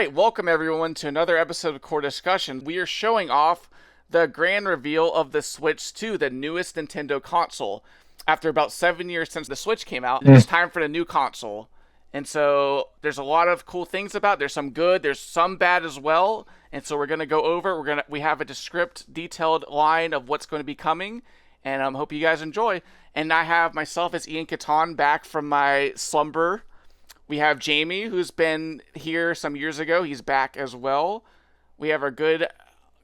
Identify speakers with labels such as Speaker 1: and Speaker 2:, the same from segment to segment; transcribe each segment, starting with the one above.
Speaker 1: right, welcome everyone to another episode of Core Discussion. We are showing off the grand reveal of the Switch 2, the newest Nintendo console. After about 7 years since the Switch came out, it's time for the new console. And so there's a lot of cool things about it. There's some good, there's some bad as well. And so we're going to go over, we have a descriptive, detailed line of what's going to be coming. And I hope you guys enjoy. And I have myself as Ian Catan back from my slumber. We have Jamie, who's been here some years ago. He's back as well. We have our good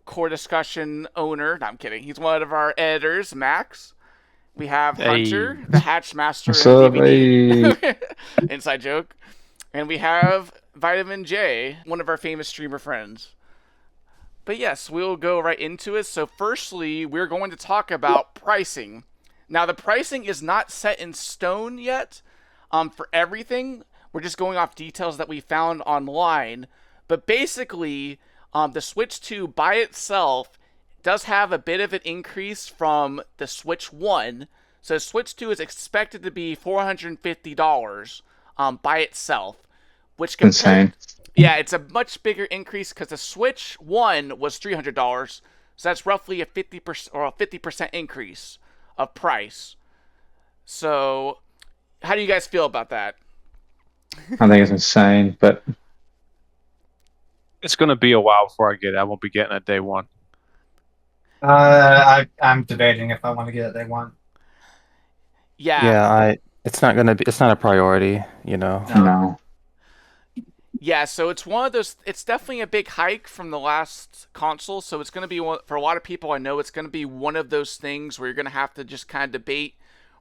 Speaker 1: Core Discussion owner. No, I'm kidding. He's one of our editors, Max. We have Hunter, the Hatch Master
Speaker 2: What's
Speaker 1: and
Speaker 2: up,
Speaker 1: DVD.
Speaker 2: hey?
Speaker 1: Inside joke. And we have Vitamin J, one of our famous streamer friends. But yes, we'll go right into it. So firstly, we're going to talk about pricing. Now, the pricing is not set in stone yet for everything. We're just going off details that we found online. But basically, the Switch 2 by itself does have a bit of an increase from the Switch 1. So Switch 2 is expected to be $450 by itself. Which
Speaker 2: Insane.
Speaker 1: Yeah, it's a much bigger increase because the Switch 1 was $300. So that's roughly a 50% or a 50% increase of price. So how do you guys feel about that?
Speaker 2: I think it's insane, but
Speaker 3: It's going to be a while before I get it. I won't be getting it day one.
Speaker 4: I'm debating if I want to get it day one.
Speaker 1: Yeah.
Speaker 5: It's not gonna be. It's not a priority, you know.
Speaker 2: no.
Speaker 1: Yeah, so it's one of those. It's definitely a big hike from the last console. So it's going to be for a lot of people. I know it's going to be one of those things where you're going to have to just kind of debate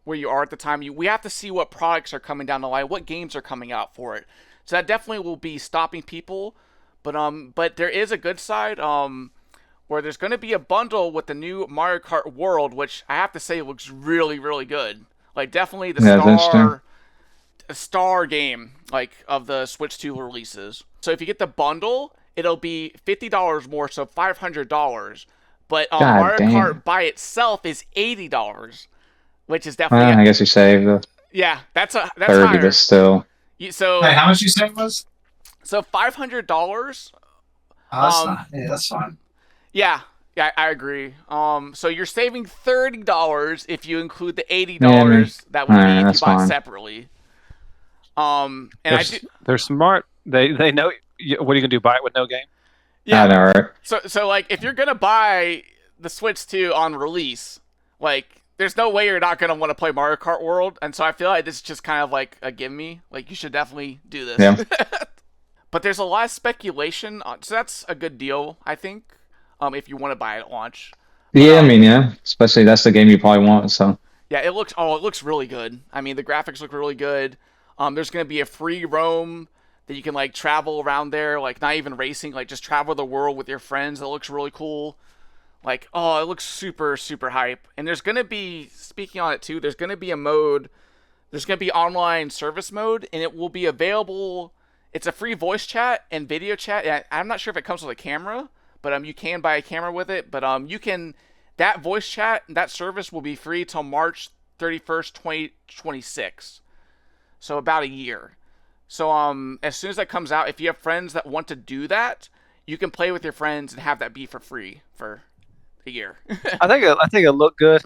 Speaker 1: where you are at the time. We have to see what products are coming down the line, what games are coming out for it. So that definitely will be stopping people. But there is a good side. Where there's going to be a bundle with the new Mario Kart World, which I have to say looks really, really good. Like definitely the star game like of the Switch 2 releases. So if you get the bundle, it'll be $50 more, so $500. But Mario Kart by itself is $80, which is definitely.
Speaker 2: I guess you saved
Speaker 1: yeah, that's 30,
Speaker 2: higher. But still.
Speaker 1: So
Speaker 4: hey, how much you say it was?
Speaker 1: So $500.
Speaker 4: That's fine.
Speaker 1: Yeah, I agree. So you're saving $30 if you include the $80 that would be if you bought separately. And
Speaker 3: they're smart. They know. What are you gonna do? Buy it with no game?
Speaker 1: Yeah.
Speaker 2: I know, right?
Speaker 1: So like if you're gonna buy the Switch 2 on release, like there's no way you're not gonna want to play Mario Kart World, and so I feel like this is just kind of like a give me. Like you should definitely do this.
Speaker 2: Yeah.
Speaker 1: But there's a lot of speculation, so that's a good deal, I think. If you want to buy it at launch.
Speaker 2: Yeah, I mean, yeah. Especially that's the game you probably want, so.
Speaker 1: Yeah, it looks really good. I mean, the graphics look really good. There's going to be a free roam that you can, like, travel around there, like, not even racing, like, just travel the world with your friends. That looks really cool. Like, oh, it looks super, super hype. And there's going to be, speaking on it, too, there's going to be a mode, there's going to be online service mode, and it will be available. It's a free voice chat and video chat. I'm not sure if it comes with a camera, but you can buy a camera with it. But that voice chat, that service will be free till March 31st, 2026. So about a year. So as soon as that comes out, if you have friends that want to do that, you can play with your friends and have that be for free for a year.
Speaker 3: I think it looked good.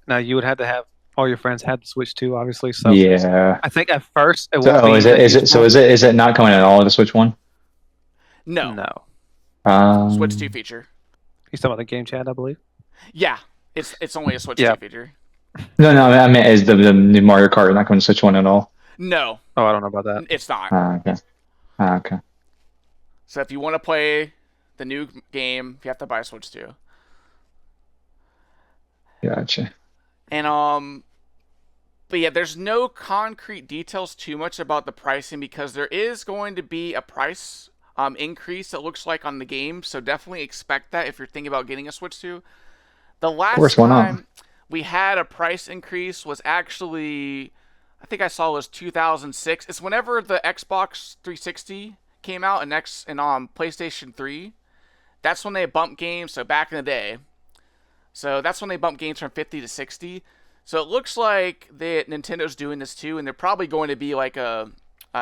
Speaker 3: Now you would have to have all your friends had the Switch 2, obviously. So
Speaker 2: yeah.
Speaker 3: I think at first it
Speaker 2: won't be. Is it not coming at all? The Switch 1?
Speaker 1: No. Switch 2 feature.
Speaker 3: He's talking about the game chat, I believe.
Speaker 1: Yeah, it's only a Switch 2 feature.
Speaker 2: No, I mean, is the new Mario Kart not coming to Switch 1 at all?
Speaker 1: No.
Speaker 3: Oh, I don't know about that.
Speaker 1: It's not.
Speaker 2: Okay.
Speaker 1: So if you want to play the new game, you have to buy a Switch 2.
Speaker 2: Gotcha.
Speaker 1: And but yeah, there's no concrete details too much about the pricing because there is going to be a price increase, it looks like, on the game, so definitely expect that if you're thinking about getting a Switch 2. The last time we had a price increase was actually, I think I saw it was 2006. It's whenever the Xbox 360 came out and PlayStation 3. That's when they bumped games, so back in the day. So that's when they bumped games from 50 to 60. So it looks like Nintendo's doing this too, and they're probably going to be like a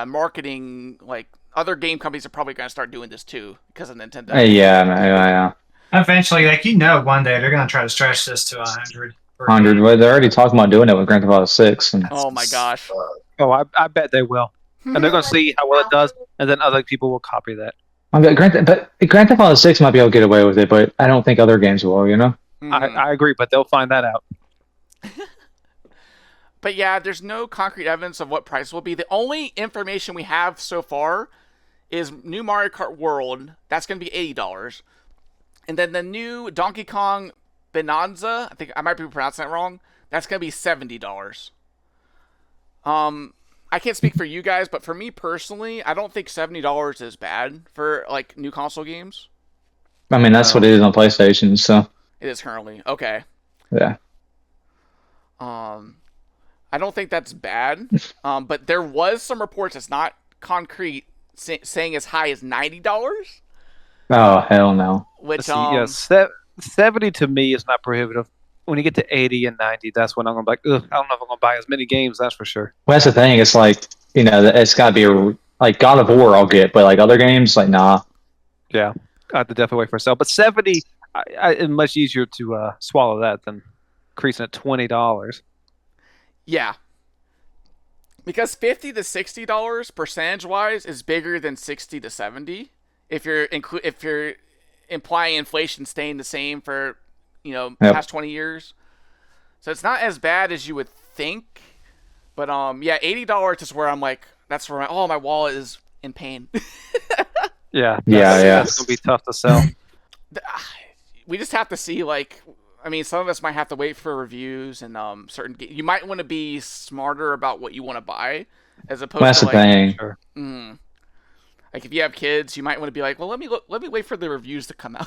Speaker 1: marketing like other game companies are probably going to start doing this too because of Nintendo.
Speaker 2: Yeah, yeah.
Speaker 4: Eventually, like one day they're gonna try to stretch this to 100.
Speaker 2: 100. Well, they're already talking about doing it with Grand Theft Auto 6. And
Speaker 1: Oh my gosh.
Speaker 3: Oh, I bet they will, and they're gonna see how well it does, and then other people will copy that.
Speaker 2: but Grand Theft Auto 6 might be able to get away with it, but I don't think other games will. You know?
Speaker 3: I agree, but they'll find that out.
Speaker 1: But yeah, there's no concrete evidence of what price will be. The only information we have so far is new Mario Kart World. That's going to be $80. And then the new Donkey Kong Bonanza, I think I might be pronouncing that wrong. That's going to be $70. I can't speak for you guys, but for me personally, I don't think $70 is bad for like new console games.
Speaker 2: I mean, that's what it is on PlayStation. So
Speaker 1: It is currently. Okay.
Speaker 2: yeah.
Speaker 1: I don't think that's bad. But there was some reports that's not concrete saying as high as $90,
Speaker 2: Oh hell no.
Speaker 1: which
Speaker 3: See, yeah, 70 to me is not prohibitive. When you get to 80 and 90, that's when I'm gonna be like, ugh, I don't know if I'm gonna buy as many games. That's for sure.
Speaker 2: Well, that's the thing. It's like it's got to be like God of War. I'll get, but like other games, like nah.
Speaker 3: Yeah, I have to definitely wait for sale. But 70, it's much easier to swallow that than increasing it $20.
Speaker 1: yeah, because $50 to $60 percentage wise is bigger than 60 to 70. If you're implying inflation staying the same for
Speaker 2: Yep.
Speaker 1: past 20 years, so it's not as bad as you would think. But yeah, $80 is where I'm like, that's where my wallet is in pain.
Speaker 3: Yeah,
Speaker 2: Yeah.
Speaker 3: That's gonna be tough to sell.
Speaker 1: We just have to see, like, I mean, some of us might have to wait for reviews and you might want to be smarter about what you want to buy as opposed
Speaker 2: Well, that's
Speaker 1: to
Speaker 2: the
Speaker 1: like
Speaker 2: thing.
Speaker 1: like if you have kids, you might want to be like, well, let me wait for the reviews to come out.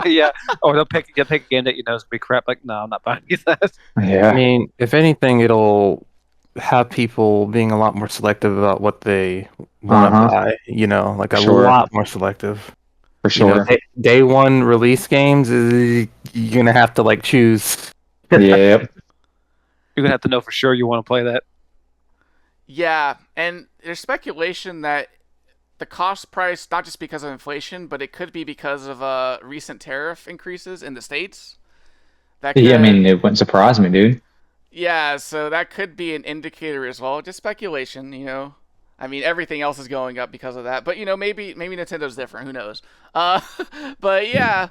Speaker 3: Yeah, or they'll pick a game that you know is gonna be crap. Like, no, I'm not buying that.
Speaker 2: Yeah.
Speaker 5: I mean, if anything, it'll have people being a lot more selective about what they want to
Speaker 2: Uh-huh.
Speaker 5: buy. Like a
Speaker 2: Sure.
Speaker 5: lot more selective.
Speaker 2: For sure.
Speaker 5: Day one release games is you're gonna have to like choose.
Speaker 2: Yep.
Speaker 3: You're gonna have to know for sure you want to play that.
Speaker 1: Yeah, and there's speculation that the cost price, not just because of inflation, but it could be because of recent tariff increases in the States. That
Speaker 2: Yeah, I
Speaker 1: could-
Speaker 2: mean, it wouldn't surprise me, dude.
Speaker 1: Yeah, so that could be an indicator as well. Just speculation, I mean, everything else is going up because of that. But maybe Nintendo's different. Who knows? But yeah,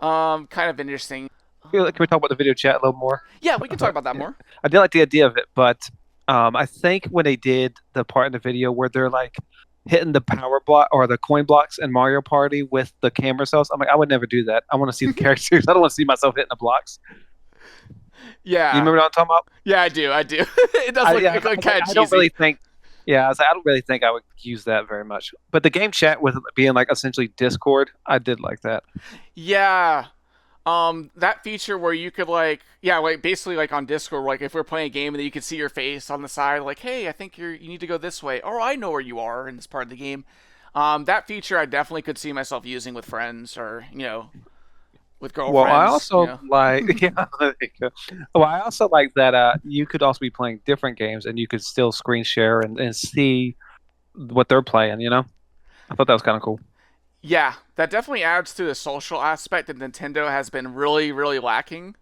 Speaker 1: kind of interesting.
Speaker 3: Can we talk about the video chat a little more?
Speaker 1: Yeah, we can talk about that more.
Speaker 3: I did like the idea of it, but I think when they did the part in the video where they're like hitting the power block or the coin blocks in Mario Party with the camera cells, I'm like, I would never do that. I want to see the characters. I don't want to see myself hitting the blocks.
Speaker 1: Yeah.
Speaker 3: You remember what I'm talking about?
Speaker 1: Yeah, I do. It does look kind of cheesy.
Speaker 3: I don't really think. Yeah, I don't really think I would use that very much. But the game chat with it being like essentially Discord, I did like that.
Speaker 1: Yeah. That feature where you could like basically like on Discord, like if we're playing a game and then you could see your face on the side, like, hey, I think you need to go this way, or I know where you are in this part of the game. That feature I definitely could see myself using with friends or with girlfriends.
Speaker 3: Well, I also like Well, I also like that you could also be playing different games and you could still screen share and see what they're playing. I thought that was kind of cool.
Speaker 1: Yeah, that definitely adds to the social aspect that Nintendo has been really, really lacking.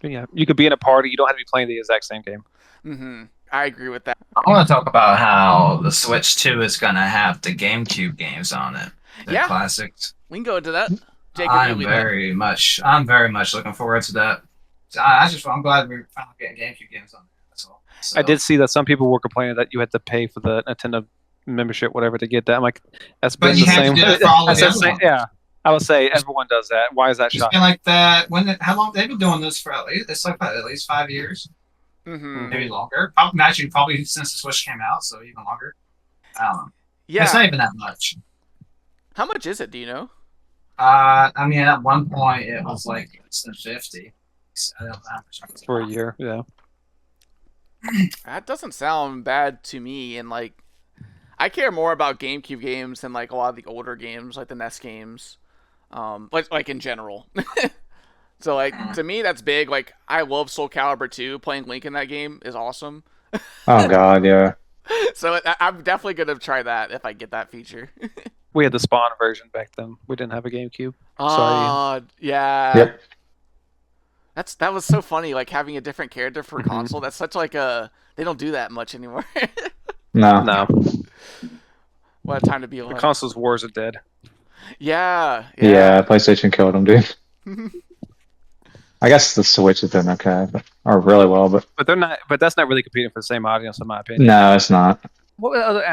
Speaker 3: Yeah, you could be in a party. You don't have to be playing the exact same game.
Speaker 1: Mm-hmm. I agree with that.
Speaker 6: I want to talk about how the Switch 2 is going to have the GameCube games on it. The
Speaker 1: Yeah.
Speaker 6: classics.
Speaker 1: We can go into that. Jacob,
Speaker 6: I'm
Speaker 1: you lead that.
Speaker 6: I'm very much looking forward to that. I'm glad we're finally getting GameCube games on there. That's all. So,
Speaker 3: I did see that some people were complaining that you had to pay for the Nintendo membership, whatever, to get that. I'm like, that's
Speaker 6: But
Speaker 3: been
Speaker 6: you
Speaker 3: the
Speaker 6: have to
Speaker 3: same.
Speaker 6: do it for all
Speaker 3: That's
Speaker 6: the
Speaker 3: the
Speaker 6: other
Speaker 3: same-
Speaker 6: ones.
Speaker 3: yeah, I would say everyone does that. Why is that
Speaker 6: It's
Speaker 3: shocking?
Speaker 6: been like that. How long they've been doing this for? At least 5 years,
Speaker 1: Mm-hmm.
Speaker 6: maybe longer. Probably since the Switch came out, so even longer. I don't know.
Speaker 1: Yeah.
Speaker 6: It's not even that much.
Speaker 1: How much is it? Do you know?
Speaker 6: I mean, at one point it was like less than 50. I don't know how much
Speaker 3: For a year, yeah.
Speaker 1: That doesn't sound bad to me. And like, I care more about GameCube games than like a lot of the older games, like the NES games, like in general. So like to me, that's big. Like I love Soul Calibur 2. Playing Link in that game is awesome.
Speaker 2: Oh God, yeah.
Speaker 1: So I'm definitely gonna try that if I get that feature.
Speaker 3: We had the Spawn version back then. We didn't have a GameCube. Sorry.
Speaker 1: Yeah.
Speaker 2: Yep.
Speaker 1: That was so funny, like having a different character for
Speaker 3: Mhm.
Speaker 1: console. That's such like a they don't do that much anymore.
Speaker 2: No.
Speaker 3: No,
Speaker 1: What a time to be
Speaker 3: the
Speaker 1: alive.
Speaker 3: consoles wars are dead.
Speaker 1: Yeah.
Speaker 2: Yeah, PlayStation killed them, dude. I guess the Switch has done okay, or really well, but
Speaker 3: But they're not. But that's not really competing for the same audience, in my opinion.
Speaker 2: no, it's not.
Speaker 3: What other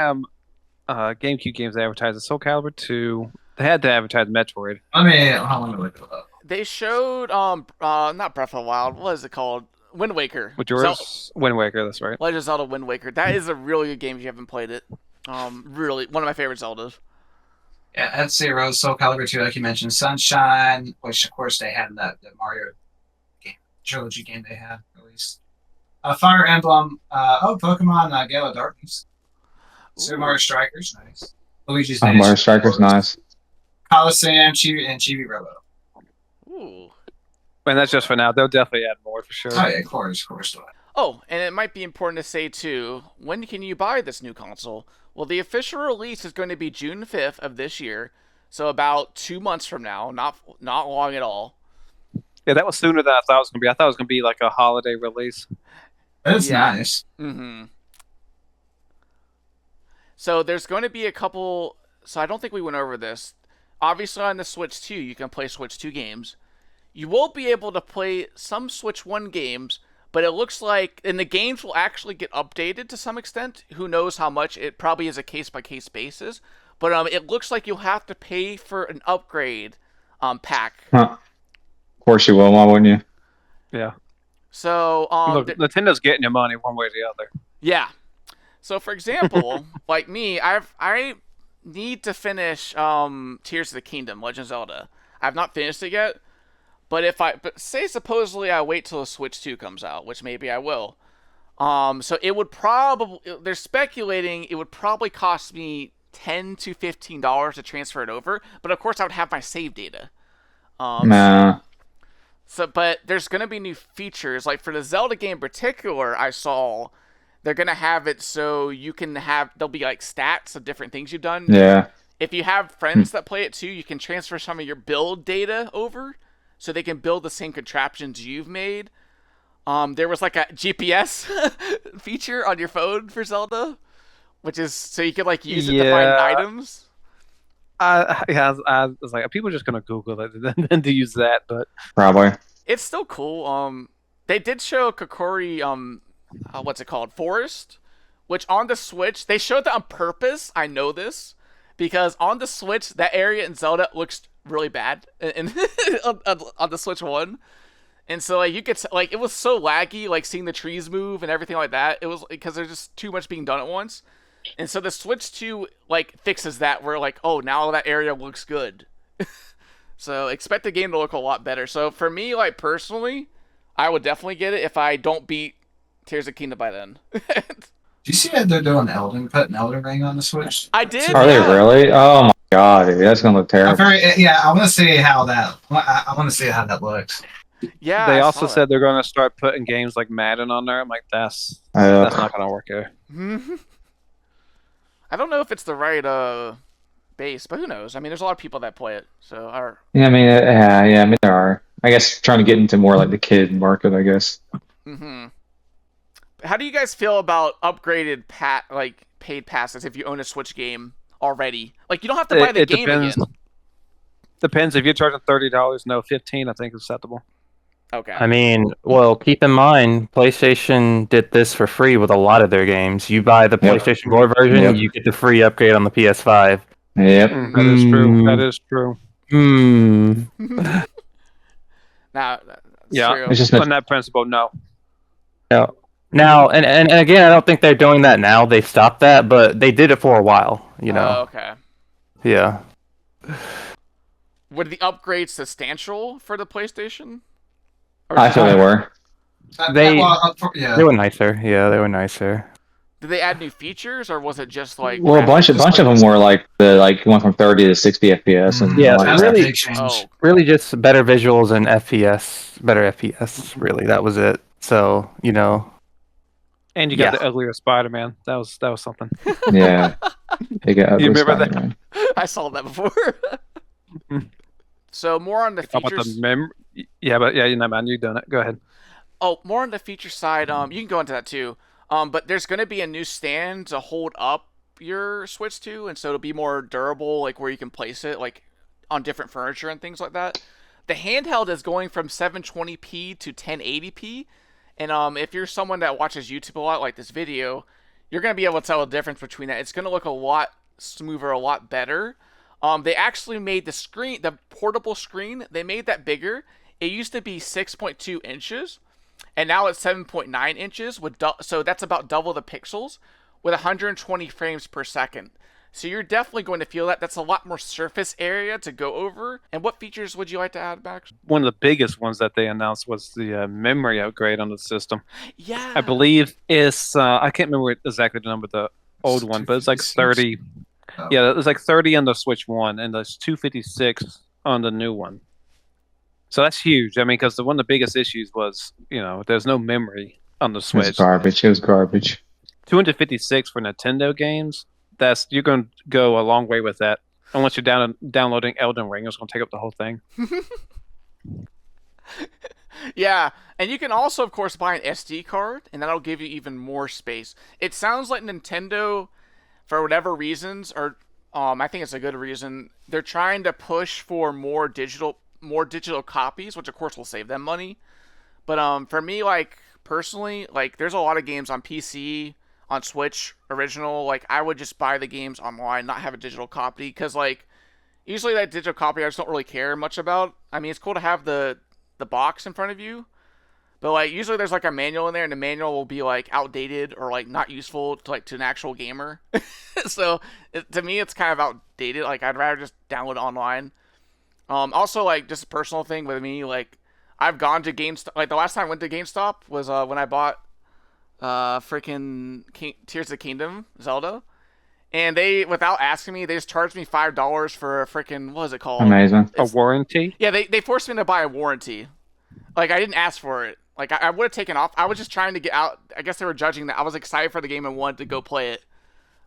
Speaker 3: GameCube games they advertised? Soul Calibur 2. They had to advertise Metroid.
Speaker 6: Let me look it up.
Speaker 1: They showed not Breath of the Wild. What is it called? Wind Waker.
Speaker 3: Which yours? Wind Waker. That's right.
Speaker 1: Legend of Zelda Wind Waker. That is a really good game if you haven't played it. Really one of my favorite Zeldas.
Speaker 6: Yeah, F-Zero, Soul Calibur 2, like you mentioned, Sunshine, which of course they had in that Mario game, trilogy game they had released. Fire Emblem, Pokemon Gale of Darkness. Super Mario Strikers, nice. Luigi's Mansion,
Speaker 2: Mario Striker's nice.
Speaker 6: Coliseum, and Chibi Robo.
Speaker 1: Ooh.
Speaker 3: And that's just for now. They'll definitely add more for sure.
Speaker 6: Oh yeah, of course.
Speaker 1: Oh, and it might be important to say too, when can you buy this new console? Well, the official release is going to be June 5th of this year, so about 2 months from now, not long at all.
Speaker 3: Yeah, that was sooner than I thought it was gonna be. I thought it was gonna be like a holiday release.
Speaker 6: That's
Speaker 1: Yeah.
Speaker 6: nice.
Speaker 1: Mm-hmm. So there's going to be a couple. So I don't think we went over this. Obviously, on the Switch 2, you can play Switch 2 games. You won't be able to play some Switch 1 games, but it looks like, and the games will actually get updated to some extent. Who knows how much? It probably is a case-by-case basis. But it looks like you'll have to pay for an upgrade pack.
Speaker 2: Huh. Of course you will. Why wouldn't you?
Speaker 3: Yeah.
Speaker 1: So
Speaker 3: Look, Nintendo's getting your money one way or the other.
Speaker 1: yeah. So for example, like me, I need to finish Tears of the Kingdom, Legend of Zelda. I've not finished it yet, but say supposedly I wait till the Switch 2 comes out, which maybe I will. So it would probably, they're speculating it would probably cost me $10 to $15 to transfer it over, but of course I would have my save data.
Speaker 2: Nah.
Speaker 1: So, but there's gonna be new features, like for the Zelda game in particular. I saw they're gonna have it so you can there'll be like stats of different things you've done.
Speaker 2: Yeah.
Speaker 1: If you have friends that play it too, you can transfer some of your build data over, so they can build the same contraptions you've made. There was like a GPS feature on your phone for Zelda, which is so you could like use it to find items.
Speaker 3: I was like, are people just gonna Google it and then to use that? But
Speaker 2: Probably.
Speaker 1: It's still cool. They did show Kokori, what's it called, Forest, which on the Switch they showed that on purpose. I know this because on the Switch that area in Zelda looks really bad, and on the Switch 1. And so like you could like it was so laggy, like seeing the trees move and everything like that. It was because there's just too much being done at once. And so the Switch 2 like fixes that, where like, oh, now that area looks good. So expect the game to look a lot better. So for me, like personally, I would definitely get it if I don't beat Tears of Kingdom by then.
Speaker 6: Do you see that they're doing putting Elden Ring on the Switch?
Speaker 1: I did.
Speaker 2: Are they really? Oh my god, dude, that's gonna look terrible.
Speaker 6: I want to see how that. I want to see how that looks.
Speaker 1: Yeah.
Speaker 3: they
Speaker 1: I
Speaker 3: also
Speaker 1: saw
Speaker 3: said they're gonna start putting games like Madden on there. I'm like, that's not gonna work here.
Speaker 1: that. I don't know if it's the right base, but who knows? I mean, there's a lot of people that play it. So
Speaker 2: Yeah, I mean, I mean, there are. I guess trying to get into more like the kid market, I guess.
Speaker 1: Mm-hmm. How do you guys feel about upgraded paid passes if you own a Switch game already? Like you don't have to buy the game
Speaker 3: depends.
Speaker 1: again.
Speaker 3: Depends if you're charging $30. No, 15. I think is acceptable.
Speaker 1: Okay.
Speaker 5: I mean, well, keep in mind, PlayStation did this for free with a lot of their games. You buy the
Speaker 2: Yep.
Speaker 5: PlayStation 4 version,
Speaker 2: Yep.
Speaker 5: you get the free upgrade on the PS5.
Speaker 2: Yep.
Speaker 3: That is true. That is true.
Speaker 5: Hmm.
Speaker 1: Now,
Speaker 3: Yeah.
Speaker 1: true.
Speaker 2: It's just
Speaker 3: On that principle, no.
Speaker 5: No. Now, and again, I don't think they're doing that now. They stopped that, but they did it for a while. You know.
Speaker 1: Okay.
Speaker 5: Yeah.
Speaker 1: Were the upgrades substantial for the PlayStation? Or
Speaker 2: I feel they were.
Speaker 5: They
Speaker 6: Yeah.
Speaker 5: they were nicer. Yeah, they were nicer.
Speaker 1: Did they add new features, or was it just like?
Speaker 2: Well, a bunch
Speaker 1: graphics?
Speaker 2: of them were like went from 30 to 60 FPS and
Speaker 5: Yeah,
Speaker 2: like
Speaker 6: That's
Speaker 2: that.
Speaker 6: a
Speaker 5: really-
Speaker 6: big change.
Speaker 1: Oh,
Speaker 5: Really, just better visuals and FPS, better FPS. Really, that was it. So
Speaker 3: And you got
Speaker 2: Yeah.
Speaker 3: the uglier Spider-Man. That was something.
Speaker 2: Yeah. Big ugly
Speaker 3: remember that?
Speaker 2: Spider-Man.
Speaker 1: I saw that before.
Speaker 3: Mhm.
Speaker 1: So more on the
Speaker 3: How about the
Speaker 1: features.
Speaker 3: Yeah, but yeah, you know, man, you're doing it. Go ahead.
Speaker 1: Oh, more on the feature side. You can go into that too. But there's going to be a new stand to hold up your Switch to, and so it'll be more durable, like where you can place it, like on different furniture and things like that. The handheld is going from 720p to 1080p, and if you're someone that watches YouTube a lot, like this video, you're going to be able to tell the difference between that. It's going to look a lot smoother, a lot better. They actually made the screen, the portable screen, they made that bigger. It used to be 6.2 inches, and now it's 7.9 inches with so that's about double the pixels with 120 frames per second. So you're definitely going to feel that. That's a lot more surface area to go over. And what features would you like to add, Max?
Speaker 3: One of the biggest ones that they announced was the memory upgrade on the system.
Speaker 1: Yeah,
Speaker 3: I believe it's I can't remember exactly the number of the old one, but it's like 30.
Speaker 6: Oh.
Speaker 3: Yeah, it was like 30 on the Switch 1, and there's 256 on the new one. So that's huge. I mean, because one of the biggest issues was, there's no memory on the
Speaker 2: It was
Speaker 3: Switch.
Speaker 2: garbage. It was garbage.
Speaker 3: 256 for Nintendo games. You're going to go a long way with that. And once you're downloading Elden Ring, it's going to take up the whole thing.
Speaker 1: yeah. And you can also, of course, buy an SD card, and that'll give you even more space. It sounds like Nintendo, for whatever reasons, or I think it's a good reason, they're trying to push for more digital copies, which of course will save them money. But for me, like personally, like there's a lot of games on PC, on Switch original. Like I would just buy the games online, not have a digital copy, because like usually that digital copy I just don't really care much about. I mean, it's cool to have the box in front of you, but like usually there's like a manual in there, and the manual will be like outdated or like not useful to an actual gamer. So to me, it's kind of outdated. Like I'd rather just download it online. Also, like just a personal thing with me, like I've gone to GameStop. Like the last time I went to GameStop was when I bought freaking Tears of the Kingdom Zelda, and they, without asking me, they just charged me $5 for a freaking, what is it called?
Speaker 2: Amazing.
Speaker 3: A warranty?
Speaker 1: Yeah, they forced me to buy a warranty. Like I didn't ask for it. Like I would have taken off. I was just trying to get out. I guess they were judging that I was excited for the game and wanted to go play it.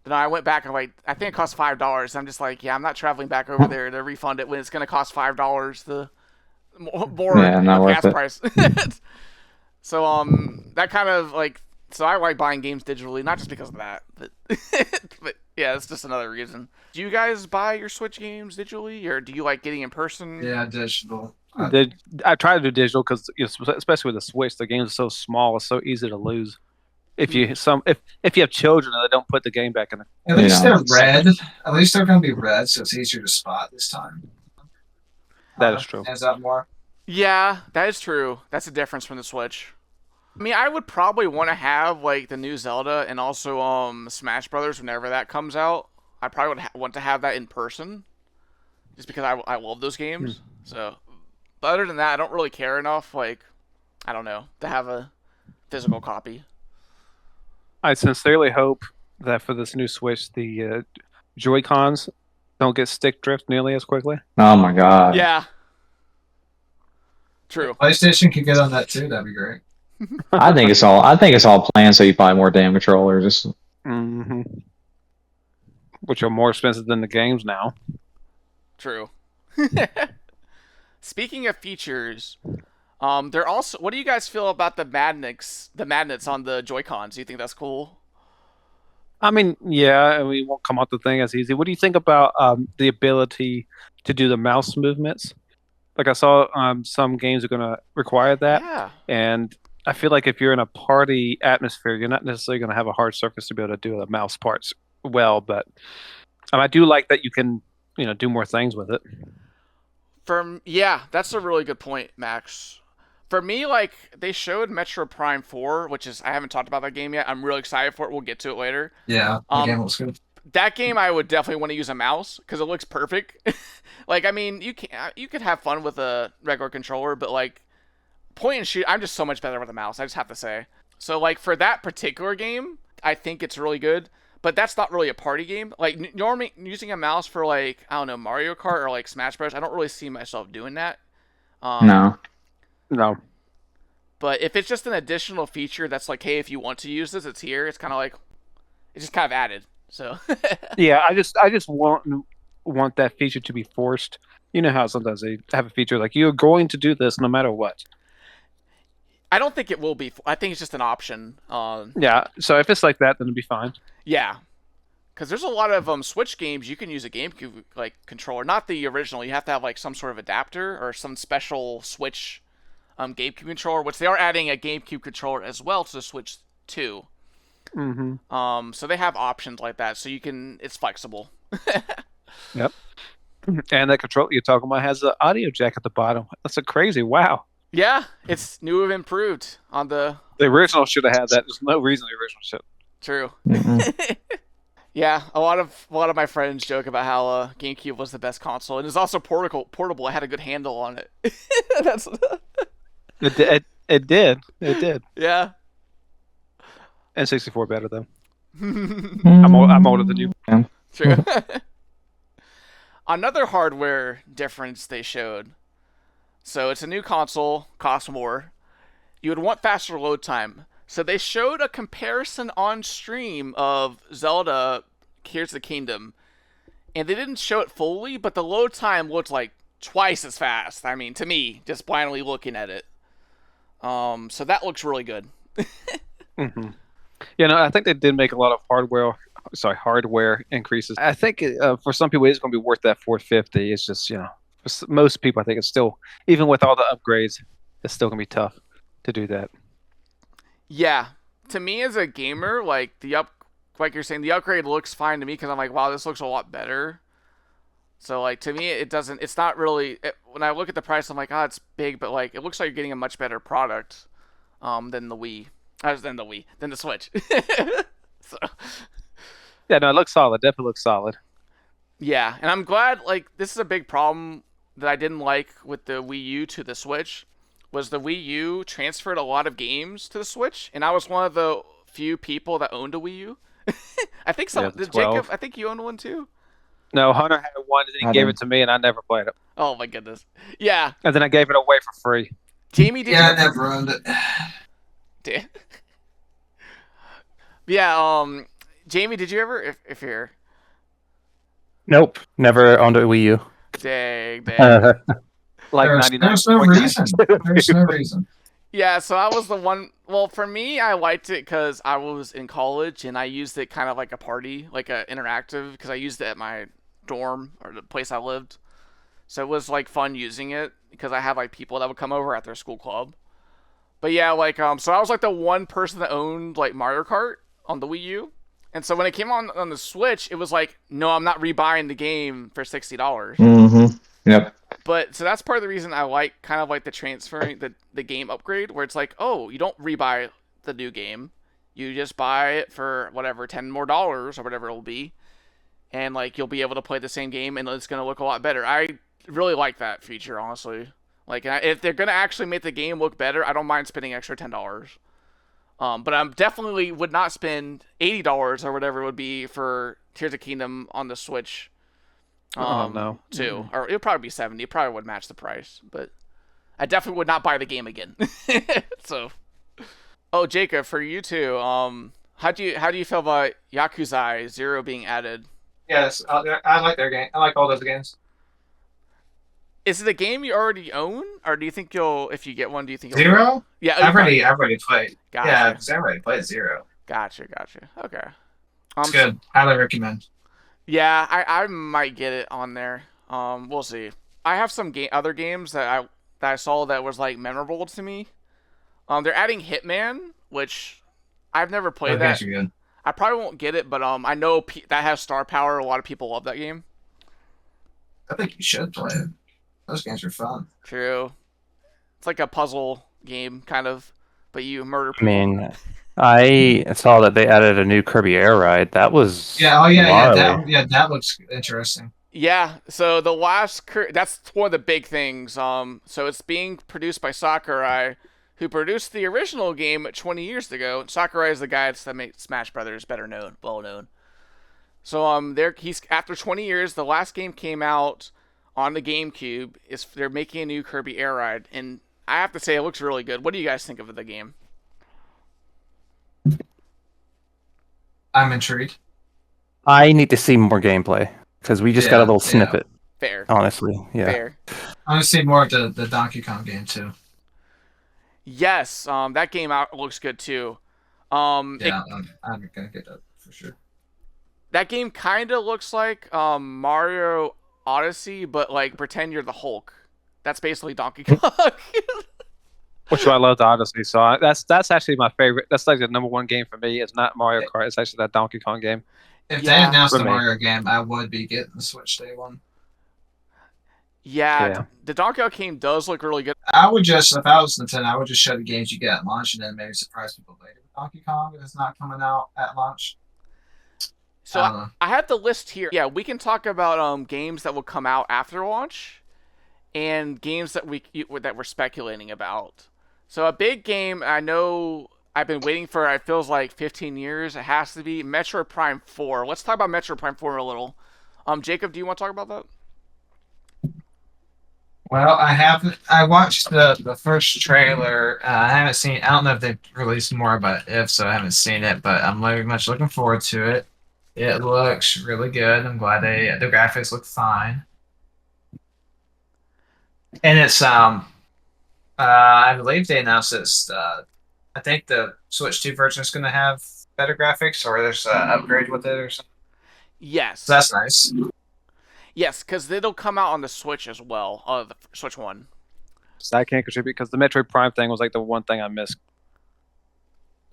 Speaker 1: Then I went back and like I think it cost $5. I'm just like, yeah, I'm not traveling back over there to refund it when it's gonna cost $5. The more
Speaker 2: Yeah, not worth
Speaker 1: gas
Speaker 2: it.
Speaker 1: price. So that kind of like, so I like buying games digitally, not just because of that, but but yeah, it's just another reason. Do you guys buy your Switch games digitally, or do you like getting in person?
Speaker 6: Yeah, digital.
Speaker 3: I try to do digital because, especially with the Switch, the games are so small. It's so easy to lose. If you have children and they don't put the game back in,
Speaker 6: At least
Speaker 2: Yeah.
Speaker 6: they're red. At least they're going to be red, so it's easier to spot this time.
Speaker 3: that is true.
Speaker 6: Stands out more.
Speaker 1: Yeah, that is true. That's a difference from the Switch. I mean, I would probably want to have like the new Zelda and also Smash Brothers whenever that comes out. I probably would want to have that in person, just because I love those games. So, but other than that, I don't really care enough. Like, I don't know, to have a physical copy.
Speaker 3: I sincerely hope that for this new Switch, the Joy-Cons don't get stick drift nearly as quickly.
Speaker 2: Oh my god.
Speaker 1: Yeah. True.
Speaker 6: PlayStation could get on that too. That'd be great.
Speaker 2: I think it's all planned so you buy more damn controllers. Just
Speaker 3: hmm Which are more expensive than the games now.
Speaker 1: True. Speaking of features, they're also. What do you guys feel about the magnets on the Joy Cons? Do you think that's cool?
Speaker 3: I mean, yeah, we won't come off the thing as easy. What do you think about the ability to do the mouse movements? Like I saw some games are going to require that,
Speaker 1: Yeah.
Speaker 3: and I feel like if you're in a party atmosphere, you're not necessarily going to have a hard surface to be able to do the mouse parts well. But I do like that you can, do more things with it.
Speaker 1: Yeah, that's a really good point, Max. For me, like they showed Metro Prime 4, which is I haven't talked about that game yet. I'm really excited for it. We'll get to it later.
Speaker 6: Yeah, the game looks good.
Speaker 1: That game I would definitely want to use a mouse because it looks perfect. Like I mean, you could have fun with a regular controller, but like point and shoot, I'm just so much better with a mouse. I just have to say. So like for that particular game, I think it's really good. But that's not really a party game. Like normally using a mouse for like I don't know Mario Kart or like Smash Bros. I don't really see myself doing that.
Speaker 2: no.
Speaker 3: No.
Speaker 1: But if it's just an additional feature that's like, hey, if you want to use this, it's here. It's kind of like it's just kind of added. So
Speaker 3: Yeah, I just want that feature to be forced. You know how sometimes they have a feature like you're going to do this no matter what.
Speaker 1: I don't think it will be. I think it's just an option.
Speaker 3: Yeah, so if it's like that, then it'll be fine.
Speaker 1: Yeah, because there's a lot of Switch games you can use a GameCube like controller, not the original. You have to have like some sort of adapter or some special Switch GameCube controller, which they are adding a GameCube controller as well to the Switch 2.
Speaker 3: Mm-hmm.
Speaker 1: So they have options like that, so you can. It's flexible.
Speaker 3: Yep. And that controller you're talking about has an audio jack at the bottom. That's a crazy. Wow.
Speaker 1: Yeah, it's new and improved on the.
Speaker 3: The original should have had that. There's no reason the original should.
Speaker 1: True.
Speaker 2: Mhm.
Speaker 1: Yeah, a lot of my friends joke about how GameCube was the best console, and it's also portable. It had a good handle on it. That's
Speaker 3: It did.
Speaker 1: yeah.
Speaker 3: And 64 better though.
Speaker 2: Mm.
Speaker 3: I'm older than you.
Speaker 1: True. Another hardware difference they showed. So it's a new console, costs more. You would want faster load time. So they showed a comparison on stream of Zelda Tears of the Kingdom. And they didn't show it fully, but the load time looked like twice as fast. I mean, to me, just blindly looking at it. So that looks really good.
Speaker 3: Mm-hmm. You know, I think they did make a lot of hardware increases. I think for some people it's going to be worth that 450. It's just, you know, for most people I think it's still, even with all the upgrades, it's still going to be tough to do that.
Speaker 1: Yeah, to me as a gamer, like like you're saying, the upgrade looks fine to me because I'm like, wow, this looks a lot better. So like to me, it's not really. When I look at the price, I'm like, oh, it's big, but like it looks like you're getting a much better product, than the Wii, than the Switch. So
Speaker 3: Yeah, no, it looks solid. Definitely looks solid.
Speaker 1: yeah, and I'm glad. Like this is a big problem that I didn't like with the Wii U to the Switch. Was the Wii U transferred a lot of games to the Switch, and I was one of the few people that owned a Wii U. I think
Speaker 3: Yeah,
Speaker 1: did
Speaker 3: 12.
Speaker 1: Jacob? I think you owned one too.
Speaker 3: No, Hunter had one and he
Speaker 2: I
Speaker 3: gave
Speaker 2: didn't.
Speaker 3: it to me and I never played it.
Speaker 1: Oh my goodness. Yeah,
Speaker 3: And then I gave it away for free.
Speaker 1: Jamie, did
Speaker 6: Yeah, I
Speaker 1: you?
Speaker 6: never owned it.
Speaker 1: Damn. Yeah, Jamie, did you ever? If you're,
Speaker 5: Nope, never owned a Wii U.
Speaker 1: dang.
Speaker 3: Like
Speaker 6: There's
Speaker 3: 99.
Speaker 6: no reason. There's no reason.
Speaker 1: Yeah, so I was the one. Well, for me, I liked it because I was in college and I used it kind of like a party, like a interactive, because I used it at my dorm or the place I lived. So it was like fun using it because I had like people that would come over at their school club. But yeah, like so I was like the one person that owned like Mario Kart on the Wii U. And so when it came on the Switch, it was like, no, I'm not rebuying the game for $60.
Speaker 2: Mm-hmm. Yep.
Speaker 1: But so that's part of the reason I like kind of like the transferring the game upgrade, where it's like, oh, you don't rebuy the new game, you just buy it for whatever $10 more or whatever it will be, and like you'll be able to play the same game and it's gonna look a lot better. I really like that feature, honestly. Like if they're gonna actually make the game look better, I don't mind spending extra $10. But I definitely would not spend $80 or whatever it would be for Tears of Kingdom on the Switch.
Speaker 3: No.
Speaker 1: Too, or it would probably be 70. It probably would match the price, but I definitely would not buy the game again. So, oh, Jacob, for you too. How do you feel about Yakuza 0 being added?
Speaker 6: Yes, I like their game. I like all those games.
Speaker 1: Is it a game you already own, or do you think if you get one, do you think you'll
Speaker 6: Zero?
Speaker 1: Yeah,
Speaker 6: I've already played.
Speaker 1: Gotcha.
Speaker 6: Yeah, because I already played Zero.
Speaker 1: Gotcha. Okay.
Speaker 6: It's good. Highly recommend.
Speaker 1: Yeah, I might get it on there. We'll see. I have some other games that I saw that was like memorable to me. They're adding Hitman, which I've never played
Speaker 6: Those
Speaker 1: that.
Speaker 6: games are good.
Speaker 1: I probably won't get it, but I know that has star power. A lot of people love that game.
Speaker 6: I think you should play it. Those games are fun.
Speaker 1: True. It's like a puzzle game, kind of, but you murder
Speaker 5: I
Speaker 1: people.
Speaker 5: mean, I saw that they added a new Kirby Air Ride. That was gnarly.
Speaker 6: That looks interesting.
Speaker 1: Yeah, so that's one of the big things. So it's being produced by Sakurai, who produced the original game 20 years ago. Sakurai is the guy that made Smash Brothers well known. So he's after 20 years, the last game came out on the GameCube. They're making a new Kirby Air Ride, and I have to say it looks really good. What do you guys think of the game?
Speaker 6: I'm intrigued.
Speaker 5: I need to see more gameplay because we just got a little snippet.
Speaker 1: Fair.
Speaker 5: Honestly, yeah.
Speaker 1: Fair.
Speaker 6: I want to see more of the Donkey Kong game too.
Speaker 1: Yes, that game out looks good too.
Speaker 6: I'm gonna get that for sure.
Speaker 1: That game kind of looks like Mario Odyssey, but like pretend you're the Hulk. That's basically Donkey Kong.
Speaker 3: Which I love the Odyssey. So that's actually my favorite. That's like the number one game for me. It's not Mario Kart. It's actually that Donkey Kong game.
Speaker 6: If
Speaker 1: Yeah.
Speaker 6: they announced
Speaker 3: For
Speaker 6: the
Speaker 3: me.
Speaker 6: Mario game, I would be getting the Switch Day one.
Speaker 1: Yeah,
Speaker 3: Yeah.
Speaker 1: the Donkey Kong game does look really good.
Speaker 6: I would just, if I was Nintendo, I would just show the games you get at launch and then maybe surprise people later with Donkey Kong if it's not coming out at launch.
Speaker 1: So
Speaker 6: I don't know.
Speaker 1: I have the list here. Yeah, we can talk about games that will come out after launch, and games that we're speculating about. So a big game I know I've been waiting for. It feels like 15 years. It has to be Metroid Prime 4. Let's talk about Metroid Prime 4 a little. Jacob, do you want to talk about that?
Speaker 6: Well, I watched the first trailer. I haven't seen. I don't know if they've released more about if, so I haven't seen it. But I'm very much looking forward to it. It looks really good. I'm glad the graphics look fine. And it's I believe they announced this. I think the Switch 2 version is going to have better graphics, or there's an upgrade with it or something.
Speaker 1: Yes.
Speaker 6: So that's nice.
Speaker 1: Yes, because it'll come out on the Switch as well. The Switch 1.
Speaker 3: So I can't contribute because the Metroid Prime thing was like the one thing I missed.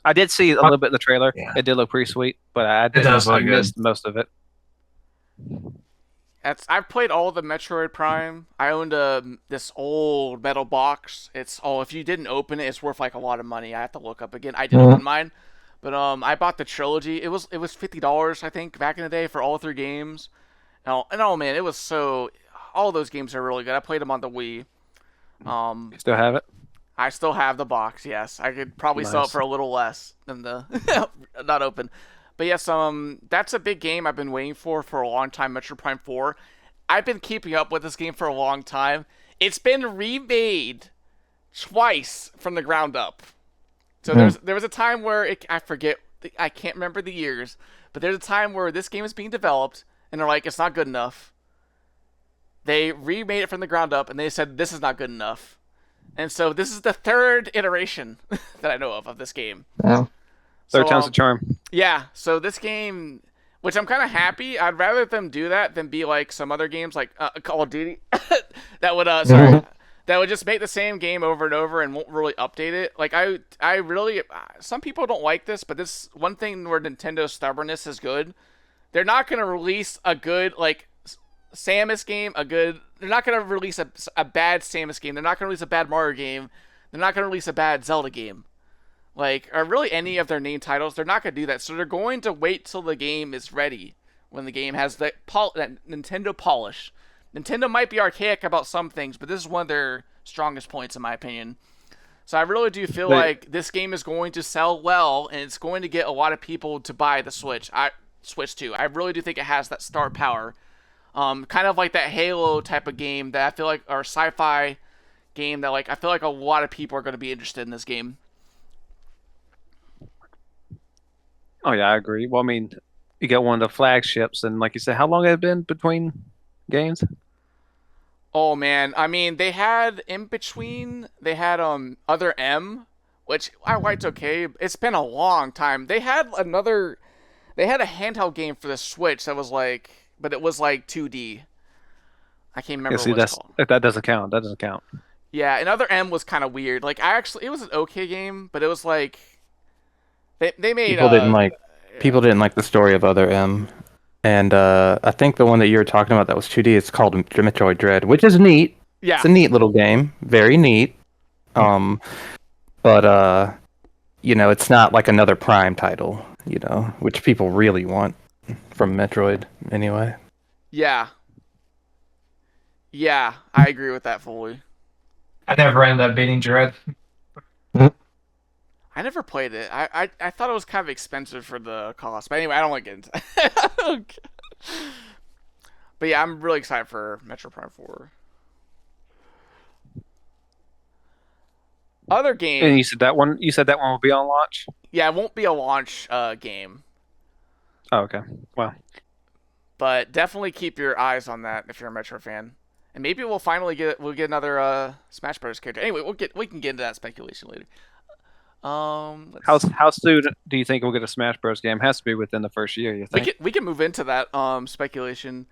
Speaker 3: I did see a little bit in the trailer.
Speaker 6: Yeah.
Speaker 3: It did look pretty sweet, but I
Speaker 6: does look good.
Speaker 3: missed most of it.
Speaker 1: I've played all the Metroid Prime. I owned this old metal box. If you didn't open it, it's worth like a lot of money. I have to look up again. I did open mine, but I bought the trilogy. It was $50 I think back in the day for all 3 games. Oh man, it was so. All those games are really good. I played them on the Wii.
Speaker 3: You still have it?
Speaker 1: I still have the box. Yes, I could probably sell it
Speaker 3: Nice.
Speaker 1: for a little less than the not open. But yes, that's a big game I've been waiting for a long time. Metroid Prime 4. I've been keeping up with this game for a long time. It's been remade twice from the ground up. So there was a time where I can't remember the years, but there's a time where this game is being developed, and they're like, it's not good enough. They remade it from the ground up, and they said this is not good enough. And so this is the 3rd iteration that I know of this game.
Speaker 2: Yeah.
Speaker 3: Third time's the charm.
Speaker 1: Yeah, so this game, which I'm kind of happy. I'd rather them do that than be like some other games like Call of Duty that would that would just make the same game over and over and won't really update it. Like I really, some people don't like this, but this one thing where Nintendo's stubbornness is good. They're not gonna release a good like Samus game. They're not gonna release a bad Samus game. They're not gonna release a bad Mario game. They're not gonna release a bad Zelda game. Like, or really any of their name titles, they're not going to do that. So they're going to wait till the game is ready, when the game has that Nintendo polish. Nintendo might be archaic about some things, but this is one of their strongest points, in my opinion. So I really do feel like this game is going to sell well, and it's going to get a lot of people to buy the Switch. Switch 2. I really do think it has that star power. Kind of like that Halo type of game that I feel like, or sci-fi game that like I feel like a lot of people are going to be interested in this game.
Speaker 3: Oh yeah, I agree. Well, I mean, you get one of the flagships, and like you said, how long has it been between games?
Speaker 1: Oh man, I mean they had in between they had Other M, which I liked okay. It's been a long time. They had a handheld game for the Switch that was like, but it was like 2D. I can't remember
Speaker 3: Yeah, see,
Speaker 1: what it's called.
Speaker 3: that doesn't count. That doesn't count.
Speaker 1: Yeah, and Other M was kind of weird. Like it was an okay game, but it was like they made
Speaker 5: People didn't like the story of Other M, and I think the one that you were talking about that was 2D. It's called Metroid Dread, which is neat.
Speaker 1: Yeah,
Speaker 5: It's a neat little game, very neat. But it's not like another Prime title, which people really want from Metroid anyway.
Speaker 1: yeah, I agree with that fully.
Speaker 6: I never ended up beating Dread.
Speaker 1: I never played it. I thought it was kind of expensive for the cost. But anyway, I don't like it. But yeah, I'm really excited for Metro Prime 4. Other
Speaker 3: And
Speaker 1: game.
Speaker 3: you said that one. You said that one will be on launch.
Speaker 1: Yeah, it won't be a launch game,
Speaker 3: Oh, okay. Well,
Speaker 1: but definitely keep your eyes on that if you're a Metro fan. And maybe we'll get another Smash Bros. Character. Anyway, we can get into that speculation later.
Speaker 3: how soon do you think we'll get a Smash Bros. Game? Has to be within the first year. You think?
Speaker 1: we can move into that speculation.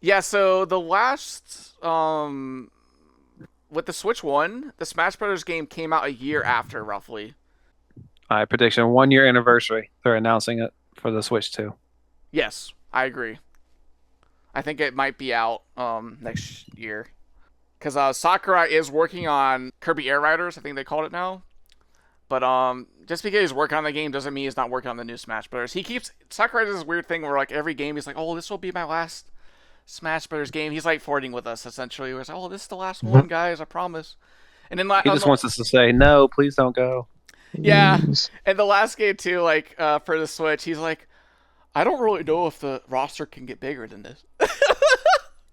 Speaker 1: Yeah, so the last with the Switch 1, the Smash Bros. Game came out a year after, roughly.
Speaker 3: All right, prediction: 1 year anniversary. They're announcing it for the Switch 2.
Speaker 1: Yes, I agree. I think it might be out next year. Because Sakurai is working on Kirby Air Riders, I think they called it now. But just because he's working on the game doesn't mean he's not working on the new Smash Bros. Sakurai does this weird thing where like every game he's like, oh, this will be my last Smash Bros. Game. He's like flirting with us essentially. He's like, oh, this is the last one, guys, I promise. And then
Speaker 3: He just wants us to say no, please don't go.
Speaker 1: yeah, and the last game too, like for the Switch, he's like, I don't really know if the roster can get bigger than this.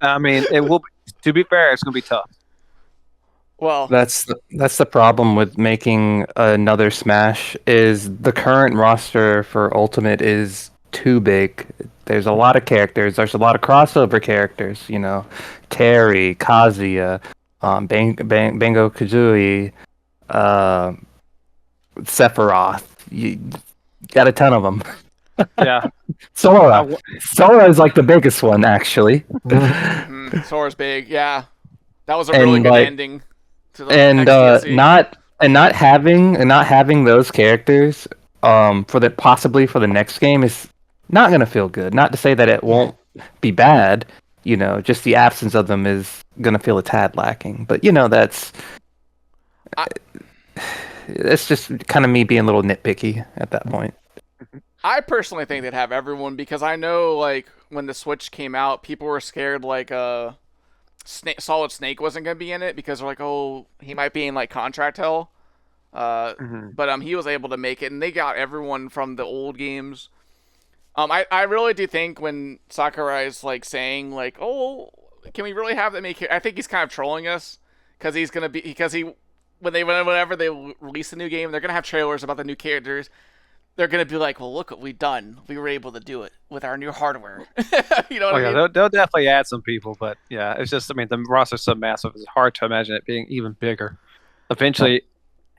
Speaker 3: I mean, it will. To be fair, it's gonna be tough.
Speaker 1: Well,
Speaker 5: That's the problem with making another Smash is the current roster for Ultimate is too big. There's a lot of characters. There's a lot of crossover characters. You know, Terry, Kazuya, Bango Kazooie, Sephiroth. You got a ton of them.
Speaker 3: Yeah.
Speaker 5: Sora. Sora is like the biggest one, actually.
Speaker 1: Sora's big. Yeah, that was a really good ending to the
Speaker 5: And
Speaker 1: next DLC.
Speaker 5: not having those characters for the possibly for the next game is not gonna feel good. Not to say that it won't be bad, you know, just the absence of them is gonna feel a tad lacking. But you know, that's just kind of me being a little nitpicky at that point.
Speaker 1: I personally think they'd have everyone because I know, like, when the Switch came out, people were scared, like, Solid Snake wasn't going to be in it because they're like, oh, he might be in, like, contract hell. But he was able to make it, and they got everyone from the old games. I really do think when Sakurai's, like, saying, like, oh, can we really have them make it? I think he's kind of trolling us because he's going to be, whenever they release a new game, they're going to have trailers about the new characters. They're going to be like, well, look what we've done. We were able to do it with our new hardware. You know what I mean?
Speaker 3: They'll definitely add some people, but yeah, it's just, I mean, the roster's so massive, it's hard to imagine it being even bigger. Eventually,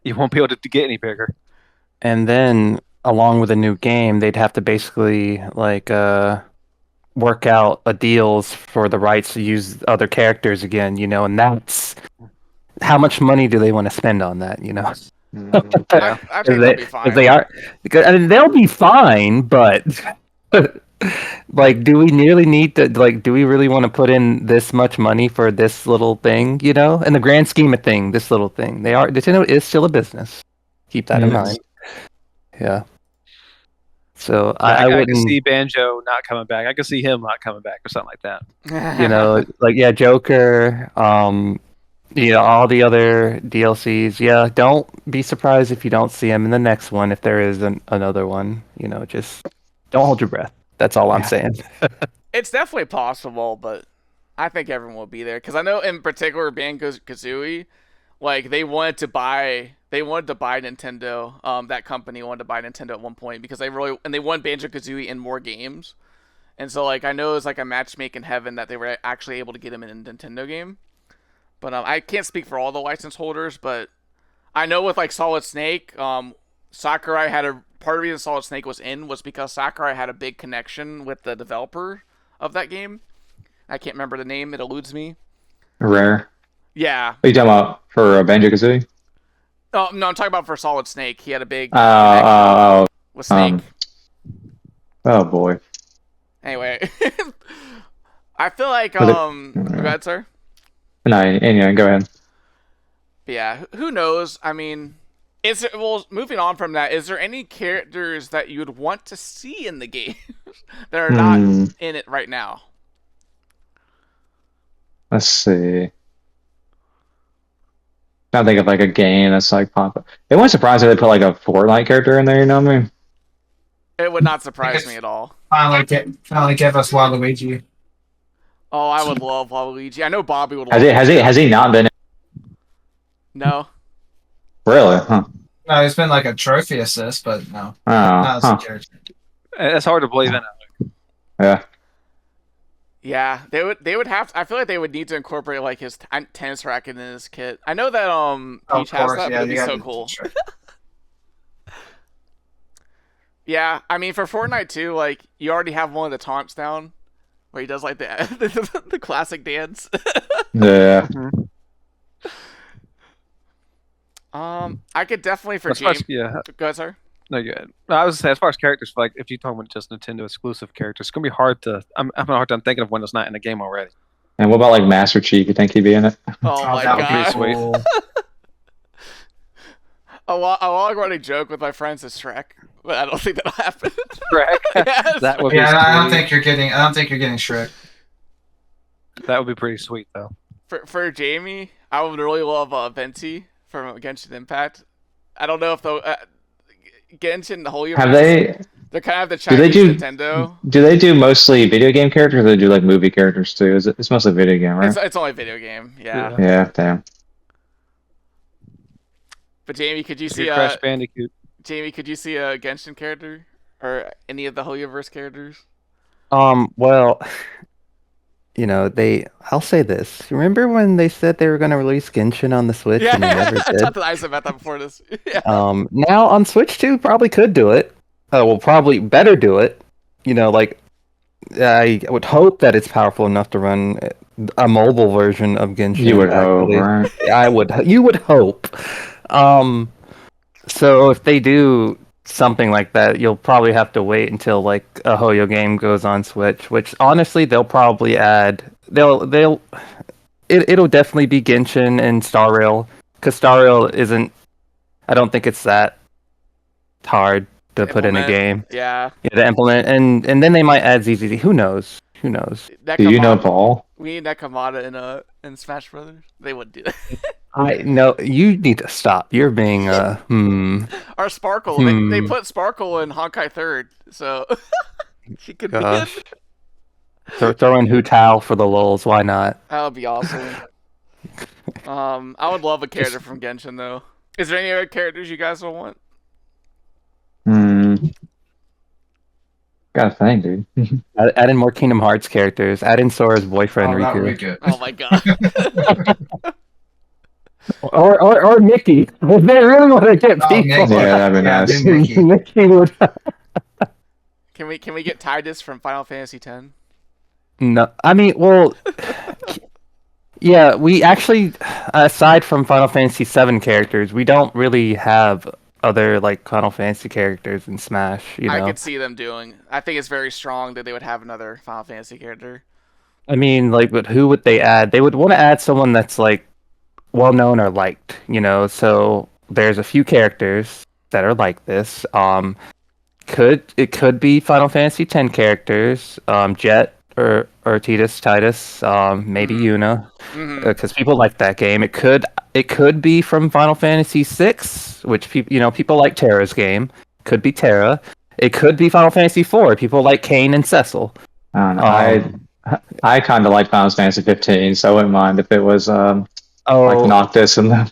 Speaker 3: you won't be able to get any bigger.
Speaker 5: And then, along with a new game, they'd have to basically, like, work out deals for the rights to use other characters again, you know, and that's... How much money do they want to spend on that, you know?
Speaker 1: I think they'll be fine.
Speaker 5: If they are, because, I mean, they'll be fine, but like, do we really need to? Like, do we really want to put in this much money for this little thing? You know, in the grand scheme of thing, this little thing, Nintendo is still a business. Keep that in mind. Yeah. So I
Speaker 3: I
Speaker 5: wouldn't
Speaker 3: can see Banjo not coming back. I can see him not coming back or something like that.
Speaker 5: you know, like Joker. You know, all the other DLCs. Yeah, don't be surprised if you don't see him in the next one, if there is another one. You know, just don't hold your breath. That's all I'm saying.
Speaker 1: It's definitely possible, but I think everyone will be there. Because I know in particular Banjo-Kazooie, like, they wanted to buy Nintendo. That company wanted to buy Nintendo at one point because they want Banjo-Kazooie in more games. And so, like, I know it was like a match made in heaven that they were actually able to get him in a Nintendo game. But I can't speak for all the license holders, but I know with, like, Solid Snake, Sakurai had part of the reason Solid Snake was because Sakurai had a big connection with the developer of that game. I can't remember the name; it eludes me.
Speaker 2: Rare.
Speaker 1: Yeah.
Speaker 2: What are you talking about for Banjo-Kazooie?
Speaker 1: Oh no, I'm talking about for Solid Snake. He had a big connection with Snake.
Speaker 2: Oh boy.
Speaker 1: Anyway, I feel like go ahead, sir.
Speaker 2: No, anyway, go ahead.
Speaker 1: But yeah, who knows? I mean, moving on from that, is there any characters that you would want to see in the game that are not in it right now?
Speaker 2: Let's see. I think of like a game that's like pop up. It wouldn't surprise me if they put like a Fortnite character in there, you know what I mean?
Speaker 1: It would not surprise me at all.
Speaker 6: Finally give us Waluigi.
Speaker 1: Oh, I would love Waluigi. I know Bobby would love
Speaker 2: Has he not been?
Speaker 1: No.
Speaker 2: Really? Huh.
Speaker 6: No, he's been like a trophy assist, but no,
Speaker 2: Oh,
Speaker 6: not as a
Speaker 2: huh.
Speaker 6: character.
Speaker 3: It's hard to believe in.
Speaker 2: Yeah.
Speaker 1: Yeah, they would have. I feel like they would need to incorporate like his tennis racket in his kit. I know that Peach has that, but it'd be so cool. Yeah, I mean for Fortnite too, like you already have one of the taunts down, where he does like the classic dance.
Speaker 2: Yeah.
Speaker 1: I could definitely for
Speaker 3: As far as,
Speaker 1: James.
Speaker 3: yeah,
Speaker 1: Go ahead, sir.
Speaker 3: no, good. No, I was gonna say, as far as characters, like if you're talking about just Nintendo exclusive characters, it's gonna be hard to. I'm having a hard time thinking of one that's not in the game already.
Speaker 2: And what about like Master Chief? You think he'd be in it?
Speaker 1: Oh my
Speaker 6: that would
Speaker 1: god.
Speaker 6: be cool.
Speaker 1: A long running joke with my friends is Shrek, but I don't think that'll happen.
Speaker 3: Correct.
Speaker 1: Yes.
Speaker 3: That would be.
Speaker 6: Yeah, I don't
Speaker 3: sweet.
Speaker 6: think you're getting. I don't think you're getting Shrek.
Speaker 3: That would be pretty sweet, though.
Speaker 1: For Jamie, I would really love Venti from Genshin Impact. I don't know if the Genshin the whole year.
Speaker 2: Have they?
Speaker 1: They're kind of the
Speaker 2: Do they
Speaker 1: Chinese
Speaker 2: do?
Speaker 1: Nintendo.
Speaker 2: Do they do mostly video game characters, or do they do like movie characters too? It's mostly video game, right?
Speaker 1: It's only a video game, yeah.
Speaker 2: Yeah. Damn.
Speaker 1: But Jamie, could you
Speaker 3: If
Speaker 1: see
Speaker 3: you're Crash Bandicoot.
Speaker 1: Jamie, could you see a Genshin character or any of the Hoyoverse characters?
Speaker 5: Well, I'll say this. Remember when they said they were going to release Genshin on the Switch
Speaker 1: Yeah,
Speaker 5: and they never
Speaker 1: I
Speaker 5: did?
Speaker 1: talked to Ice about that before this. Yeah.
Speaker 5: Now on Switch 2, probably could do it. Well, probably better do it. Like I would hope that it's powerful enough to run a mobile version of Genshin.
Speaker 2: You would hope,
Speaker 5: actually.
Speaker 2: right?
Speaker 5: You would hope. So if they do something like that, you'll probably have to wait until like a Hoyo game goes on Switch, which honestly they'll probably add. It'll definitely be Genshin and Star Rail, because Star Rail isn't. I don't think it's that hard to put in a game.
Speaker 1: Yeah.
Speaker 5: To implement, and then they might add ZZZ. Who knows? Who knows?
Speaker 2: Do you know Paul?
Speaker 1: We need Nakamata in Smash Brothers. They wouldn't do that.
Speaker 5: I know you need to stop. You're being
Speaker 1: Or Sparkle. They put Sparkle in Honkai Third, so she could be in.
Speaker 5: Throw in Hu Tao for the lulz. Why not?
Speaker 1: That would be awesome. I would love a character from Genshin though. Is there any other characters you guys will want?
Speaker 2: Got a thing, dude.
Speaker 5: Add in more Kingdom Hearts characters. Add in Sora's boyfriend Riku.
Speaker 1: Oh my god.
Speaker 5: or Mickey. If they really want to get people,
Speaker 6: Mickey.
Speaker 2: Yeah, that'd be nice.
Speaker 6: Mickey.
Speaker 5: Mickey would.
Speaker 1: Can we get Tidus from Final Fantasy X?
Speaker 5: No, I mean, well, yeah, we actually, aside from Final Fantasy VII characters, we don't really have other like Final Fantasy characters in Smash.
Speaker 1: I could see them doing. I think it's very strong that they would have another Final Fantasy character.
Speaker 5: I mean, like, but who would they add? They would want to add someone that's like well known or liked, So there's a few characters that are like this. It could be Final Fantasy X characters, Jet or Titus, maybe Yuna, because people like that game. It could be from Final Fantasy VI, which people like Terra's game. Could be Terra. It could be Final Fantasy IV. People like Kain and Cecil.
Speaker 2: I don't know. I kind of like Final Fantasy 15, so I wouldn't mind if it was like Noctis and them.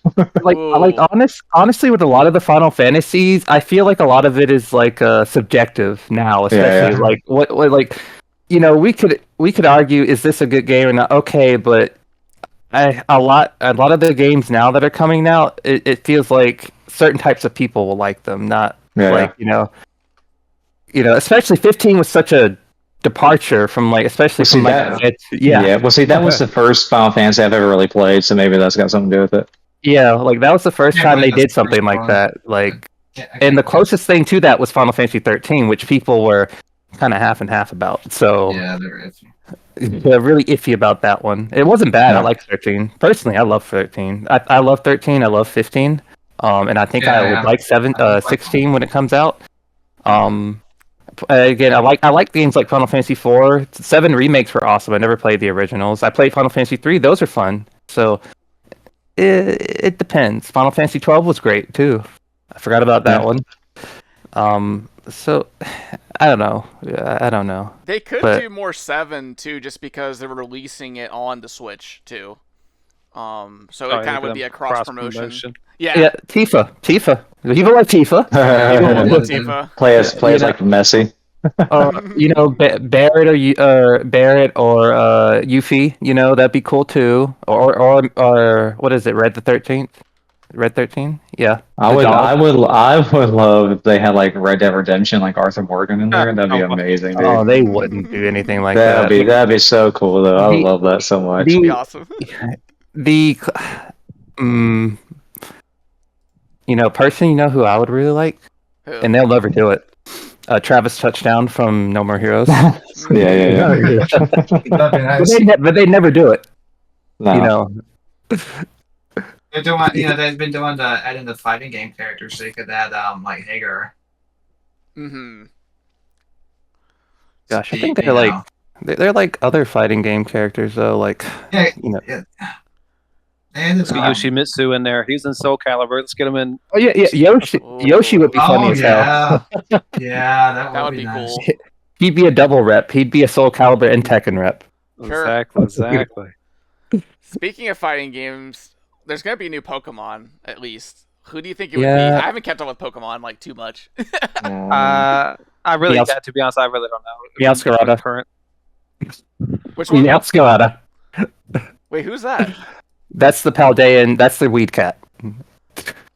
Speaker 5: Honestly, with a lot of the Final Fantasies, I feel like a lot of it is like subjective now, especially like what like we could argue, is this a good game or not? Okay, but a lot of the games now that are coming out, it feels like certain types of people will like them, not especially 15 was such a departure from well, see,
Speaker 2: that was the first Final Fantasy I've ever really played, so maybe that's got something to do with it.
Speaker 5: Yeah, like that was the first time they did something like that. Like, and the closest thing to that was Final Fantasy 13, which people were kind of half and half about. So
Speaker 6: yeah, they're iffy.
Speaker 5: They're really iffy about that one. It wasn't bad. I like 13. Personally, I love 13. I love 13. I love 15. And I think I would like 16 when it comes out. Again, I like games like Final Fantasy 4. 7 remakes were awesome. I never played the originals. I played Final Fantasy 3. Those are fun. So it depends. Final Fantasy 12 was great too. I forgot about that one. So I don't know. I don't know.
Speaker 1: They could do more 7 too, just because they're releasing it on the Switch too. So
Speaker 3: Oh,
Speaker 1: it kind of would be a cross promotion.
Speaker 3: promotion.
Speaker 1: Yeah.
Speaker 5: Yeah, Tifa. People like Tifa.
Speaker 1: Tifa.
Speaker 2: Plays
Speaker 5: know-
Speaker 2: like Messi.
Speaker 5: Barrett Barrett or Yuffie. That'd be cool too. Or what is it? Red the 13th. Red 13. Yeah. The dog.
Speaker 2: I would love if they had like Red Dead Redemption, like Arthur Morgan in there. That'd be amazing, dude.
Speaker 5: Oh, they wouldn't do anything like
Speaker 2: That'd be so cool though. I would
Speaker 5: The-
Speaker 2: love that so much.
Speaker 1: That'd be
Speaker 5: The
Speaker 1: awesome.
Speaker 5: the mm, person who I would really like,
Speaker 1: Who?
Speaker 5: and they'll never do it. Travis Touchdown from No More Heroes.
Speaker 2: Yeah.
Speaker 6: That'd be nice.
Speaker 5: But they never do it.
Speaker 2: No.
Speaker 6: They're doing, they've been doing adding the fighting game characters, so you could add like Hagar.
Speaker 1: Mm-hmm.
Speaker 5: Gosh, I think they're like other fighting game characters though. Like
Speaker 6: Yeah,
Speaker 5: Yeah.
Speaker 6: And it's
Speaker 3: Yoshimitsu in there. He's in Soul Calibur. Let's get him in.
Speaker 5: Oh yeah. Yoshi would be funny as hell.
Speaker 6: Yeah,
Speaker 1: That would be
Speaker 6: nice.
Speaker 1: cool.
Speaker 5: He'd be a double rep. He'd be a Soul Calibur and Tekken rep.
Speaker 1: Sure.
Speaker 3: Exactly.
Speaker 1: Speaking of fighting games, there's gonna be a new Pokemon at least. Who do you think it would be?
Speaker 5: Yeah.
Speaker 1: I haven't kept up with Pokemon like too much.
Speaker 3: I really,
Speaker 5: Meowscarada.
Speaker 3: to be honest, I really don't know.
Speaker 5: Meowscarada.
Speaker 3: Current.
Speaker 1: Which one?
Speaker 5: Meowscarada.
Speaker 1: Wait, who's that?
Speaker 5: That's the Paldean. That's the Weed Cat.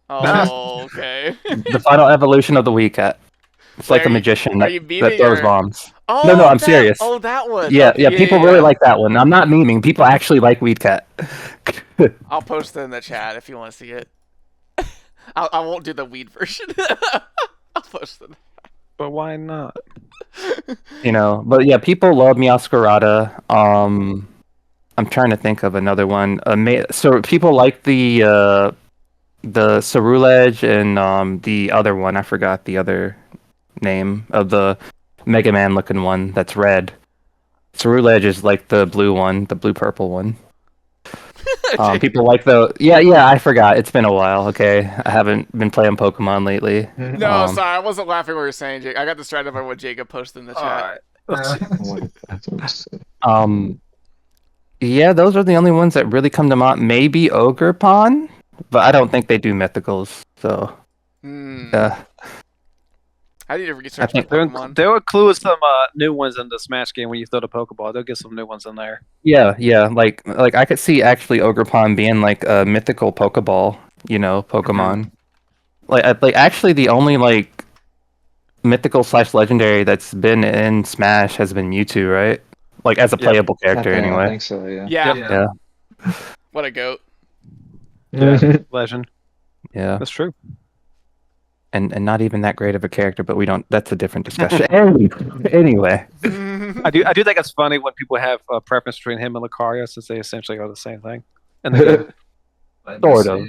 Speaker 1: Oh, okay.
Speaker 5: The final evolution of the Weed Cat. It's like
Speaker 1: Are
Speaker 5: a
Speaker 1: you-
Speaker 5: magician
Speaker 1: are you
Speaker 5: that
Speaker 1: memeing
Speaker 5: throws
Speaker 1: or-
Speaker 5: bombs.
Speaker 1: Oh,
Speaker 5: No, I'm
Speaker 1: that-
Speaker 5: serious.
Speaker 1: Oh, that one.
Speaker 5: Yeah,
Speaker 1: Okay,
Speaker 5: people really like that one. I'm not memeing. People actually like Weed Cat.
Speaker 1: I'll post it in the chat if you want to see it. I won't do the weed version. I'll post it.
Speaker 3: But why not?
Speaker 5: But yeah, people love Meowscarada. I'm trying to think of another one. So people like the Cerulege and the other one. I forgot the other name of the Mega Man looking one that's red. Cerulege is like the blue one, the blue purple one. People like I forgot. It's been a while. Okay, I haven't been playing Pokemon lately.
Speaker 1: No, sorry, I wasn't laughing what you were saying, Jake. I got distracted by what Jacob posted in the chat.
Speaker 5: Yeah, those are the only ones that really come to mind. Maybe Ogerpon, but I don't think they do mythicals. So,
Speaker 1: I need to research
Speaker 5: think
Speaker 1: Pokemon.
Speaker 3: They'll include some new ones in the Smash game when you throw the Pokeball. They'll get some new ones in there.
Speaker 5: yeah. Like I could see actually Ogerpon being like a mythical Pokeball. Pokemon. Like actually the only like mythical / legendary that's been in Smash has been Mewtwo, right? Like as a playable character,
Speaker 2: I
Speaker 5: anyway.
Speaker 2: think so. Yeah.
Speaker 1: Yeah.
Speaker 5: Yeah.
Speaker 1: What a goat.
Speaker 3: Legend.
Speaker 5: Yeah.
Speaker 3: That's true.
Speaker 5: And not even that great of a character, but we don't. That's a different discussion. Anyway.
Speaker 3: I do think it's funny when people have a preference between him and Lucario, since they essentially are the same thing. And the
Speaker 5: Sort of.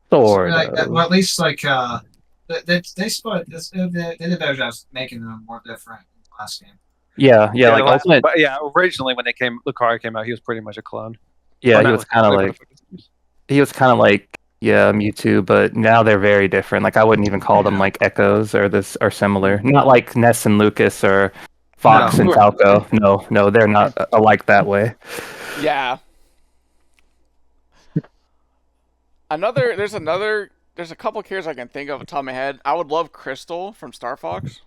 Speaker 5: Sort
Speaker 6: Like,
Speaker 5: of.
Speaker 6: well, at least like they split. They did a better job making them more different in the last game.
Speaker 5: Yeah. Like Ultimate.
Speaker 3: but yeah, originally when Lucario came out, he was pretty much a clone.
Speaker 5: Yeah,
Speaker 3: Or
Speaker 5: he
Speaker 3: not
Speaker 5: was kind of
Speaker 3: Lucario,
Speaker 5: like Mewtwo, but now they're very different. Like I wouldn't even call them like echoes or similar. Not like Ness and Lucas or Fox and Falco. No, they're not alike that way.
Speaker 1: Yeah. There's a couple characters I can think of off the top of my head. I would love Crystal from Star Fox.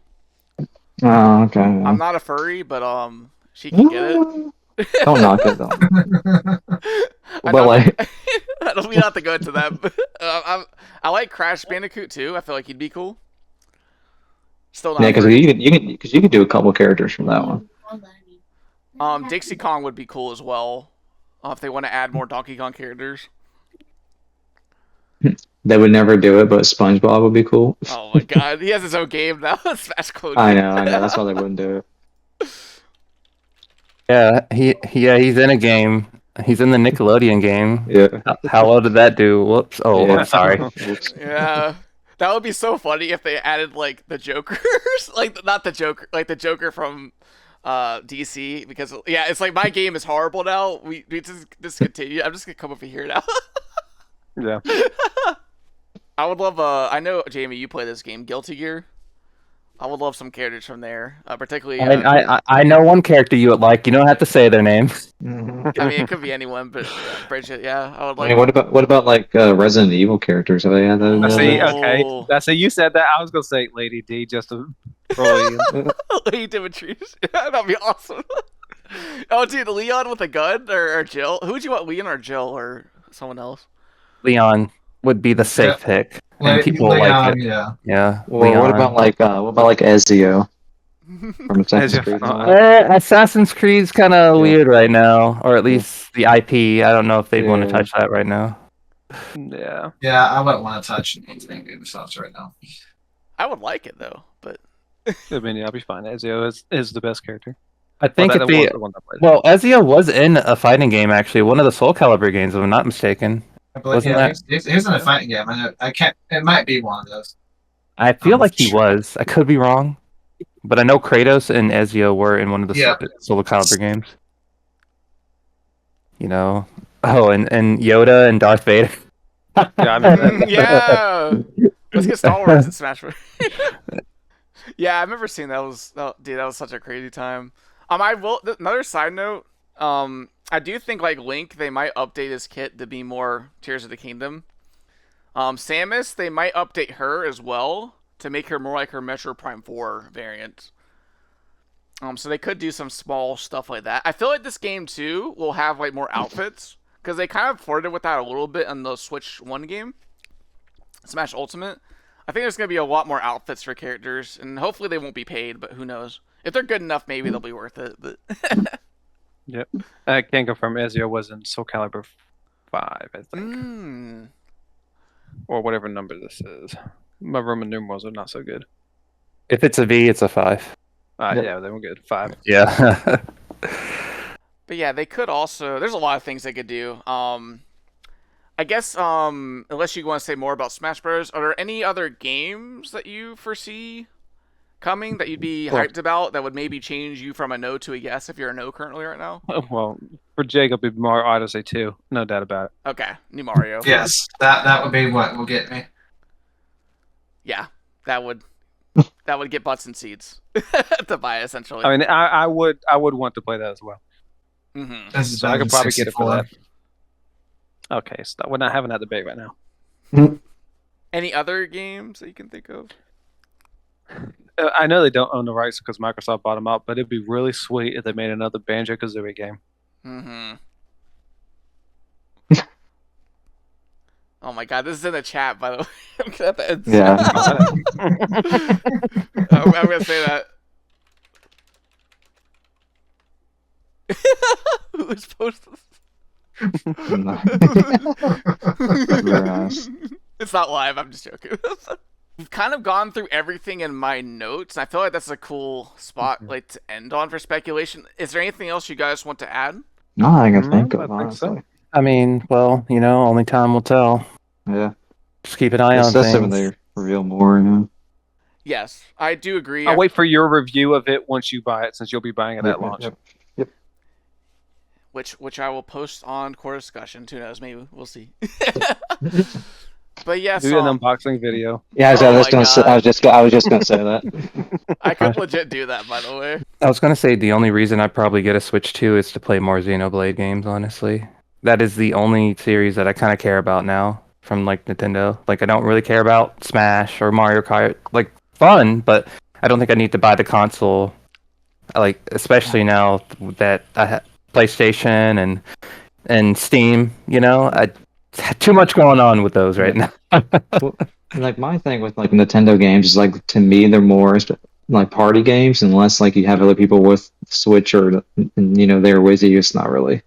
Speaker 2: Oh, okay.
Speaker 1: I'm not a furry, but she can get it.
Speaker 2: Don't knock it though.
Speaker 1: I
Speaker 2: But
Speaker 1: know
Speaker 2: like,
Speaker 1: we don't have to go into that. But, I like Crash Bandicoot too. I feel like he'd be cool. Still not.
Speaker 2: yeah, because you could do a couple characters from that one.
Speaker 1: Dixie Kong would be cool as well. If they want to add more Donkey Kong characters.
Speaker 2: They would never do it, but SpongeBob would be cool.
Speaker 1: Oh my god, he has his own game now. Smash Clone.
Speaker 2: I know. That's why they wouldn't do it.
Speaker 5: Yeah, he's in a game. He's in the Nickelodeon game.
Speaker 2: Yeah.
Speaker 5: How well did that do? Whoops. Oh,
Speaker 2: Yeah.
Speaker 5: I'm sorry.
Speaker 2: Oops.
Speaker 1: Yeah. That would be so funny if they added like the Jokers, like not the Joker, like the Joker from DC. Because it's like my game is horrible now. We just discontinue. I'm just gonna come over here now.
Speaker 3: Yeah.
Speaker 1: I would love. I know Jamie, you play this game, Guilty Gear. I would love some characters from there, particularly.
Speaker 5: I know one character you would like. You don't have to say their name.
Speaker 1: I mean, it could be anyone, but yeah, Bridget. Yeah, I would
Speaker 2: I
Speaker 1: like.
Speaker 2: mean, what about like Resident Evil characters? Have they had those?
Speaker 3: I see.
Speaker 1: Oh.
Speaker 3: Okay, that's it. You said that. I was gonna say Lady D just to throw it in.
Speaker 1: Lady Dimitris. Yeah, that'd be awesome. Oh, dude, Leon with a gun or Jill? Who would you want, Leon or Jill or someone else?
Speaker 5: Leon would be the safe pick, and people will like it.
Speaker 6: Yeah.
Speaker 5: Yeah.
Speaker 2: Well, what about like Ezio from Assassin's
Speaker 3: Ezio.
Speaker 2: Creed? and all that?
Speaker 5: Assassin's Creed's kind of
Speaker 2: Yeah.
Speaker 5: weird right now, or at least the IP. I don't know if they'd want to
Speaker 2: Yeah.
Speaker 5: touch that right now.
Speaker 3: Yeah.
Speaker 6: Yeah, I wouldn't want to touch anything Ubisoft's right now.
Speaker 1: I would like it though, but
Speaker 3: I mean, yeah, I'll be fine. Ezio is the best character.
Speaker 5: I think
Speaker 3: that
Speaker 5: if
Speaker 3: was
Speaker 5: they
Speaker 3: the one that played.
Speaker 5: well, Ezio was in a fighting game actually, one of the Soul Calibur games, if I'm not mistaken.
Speaker 6: I believe,
Speaker 5: Wasn't
Speaker 6: yeah,
Speaker 5: that-
Speaker 6: he's in a fighting game. I can't. It might be one of those.
Speaker 5: I feel like he
Speaker 6: Sure.
Speaker 5: was. I could be wrong, but I know Kratos and Ezio were in one of the
Speaker 6: Yeah.
Speaker 5: Soul Calibur games. You know, and Yoda and Darth Vader.
Speaker 3: Yeah, I mean,
Speaker 1: yeah. Let's get Star Wars in Smash Bros. Yeah, I remember seeing dude, that was such a crazy time. I will. Another side note. I do think like Link, they might update his kit to be more Tears of the Kingdom. Samus, they might update her as well to make her more like her Metro Prime 4 variant. So they could do some small stuff like that. I feel like this game too will have like more outfits because they kind of flirted with that a little bit in the Switch 1 game, Smash Ultimate. I think there's gonna be a lot more outfits for characters, and hopefully they won't be paid, but who knows? If they're good enough, maybe they'll be worth it. But
Speaker 3: yep. I can confirm Ezio was in Soul Calibur 5, I think,
Speaker 1: mm.
Speaker 3: or whatever number this is. My Roman numerals are not so good.
Speaker 5: If it's a V, it's a 5.
Speaker 2: Yep.
Speaker 3: Yeah, they were good. 5.
Speaker 5: Yeah.
Speaker 1: But yeah, they could also. There's a lot of things they could do. I guess unless you want to say more about Smash Bros, are there any other games that you foresee coming that you'd be hyped about that would maybe change you from a no to a yes if you're a no currently right now?
Speaker 3: Well, for Jake, it'll be Mario Odyssey 2. No doubt about it.
Speaker 1: Okay, new Mario.
Speaker 6: Yes, that would be what will get me.
Speaker 1: Yeah, that would get butts and seats to buy essentially.
Speaker 3: I mean, I would want to play that as well.
Speaker 1: Mm-hmm.
Speaker 6: This is
Speaker 3: So I could probably get it for
Speaker 6: 64.
Speaker 3: that. Okay, so we're not having that debate right now.
Speaker 1: Any other games that you can think of?
Speaker 3: I know they don't own the rights because Microsoft bought them out, but it'd be really sweet if they made another Banjo-Kazooie game.
Speaker 1: Mm-hmm. Oh my god, this is in the chat, by the way. I'm gonna have to end
Speaker 2: Yeah.
Speaker 1: I'm gonna say that. Who's posted this?
Speaker 2: Very nice.
Speaker 1: It's not live, I'm just joking. We've kind of gone through everything in my notes, and I feel like that's a cool spot like to end on for speculation. Is there anything else you guys want to add?
Speaker 2: No, I can think
Speaker 3: No,
Speaker 2: of
Speaker 3: I think so.
Speaker 2: honestly.
Speaker 5: I mean, well, only time will tell.
Speaker 2: Yeah.
Speaker 5: Just keep an eye on
Speaker 2: Especially when
Speaker 5: things.
Speaker 2: they reveal more. You know?
Speaker 1: Yes, I do agree.
Speaker 3: I'll wait for your review of it once you buy it, since you'll be buying it at
Speaker 2: Yep,
Speaker 3: launch.
Speaker 2: yep.
Speaker 1: Which I will post on Core Discussion. Who knows? Maybe we'll see. But yes,
Speaker 3: Do an unboxing video.
Speaker 2: Yeah,
Speaker 1: Oh
Speaker 2: I was
Speaker 1: my
Speaker 2: gonna say,
Speaker 1: God.
Speaker 2: I was just gonna say that.
Speaker 1: I could legit do that, by the way.
Speaker 5: I was gonna say the only reason I probably get a Switch 2 is to play more Xenoblade games. Honestly, that is the only series that I kind of care about now from like Nintendo. Like I don't really care about Smash or Mario Kart. Like fun, but I don't think I need to buy the console. Like especially now that I have PlayStation and Steam. Too much going on with those right now.
Speaker 2: Well, like my thing with like Nintendo games is like to me they're more like party games unless like you have other people with Switch or they're with you. It's not really.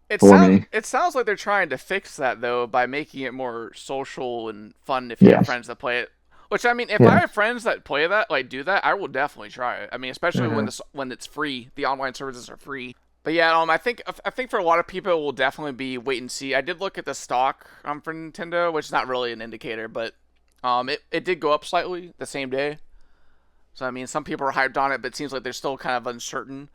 Speaker 1: It sounds like they're trying to fix that though by making it more social and fun if you have
Speaker 2: Yes.
Speaker 1: friends that play it. Which I mean, if
Speaker 2: Yeah.
Speaker 1: I have friends that play that, like do that, I will definitely try it. I mean, especially when it's free, the online services are free. But yeah, I think for a lot of people it will definitely be wait and see. I did look at the stock for Nintendo, which is not really an indicator, but it did go up slightly the same day. So I mean, some people are hyped on it, but it seems like they're still kind of uncertain,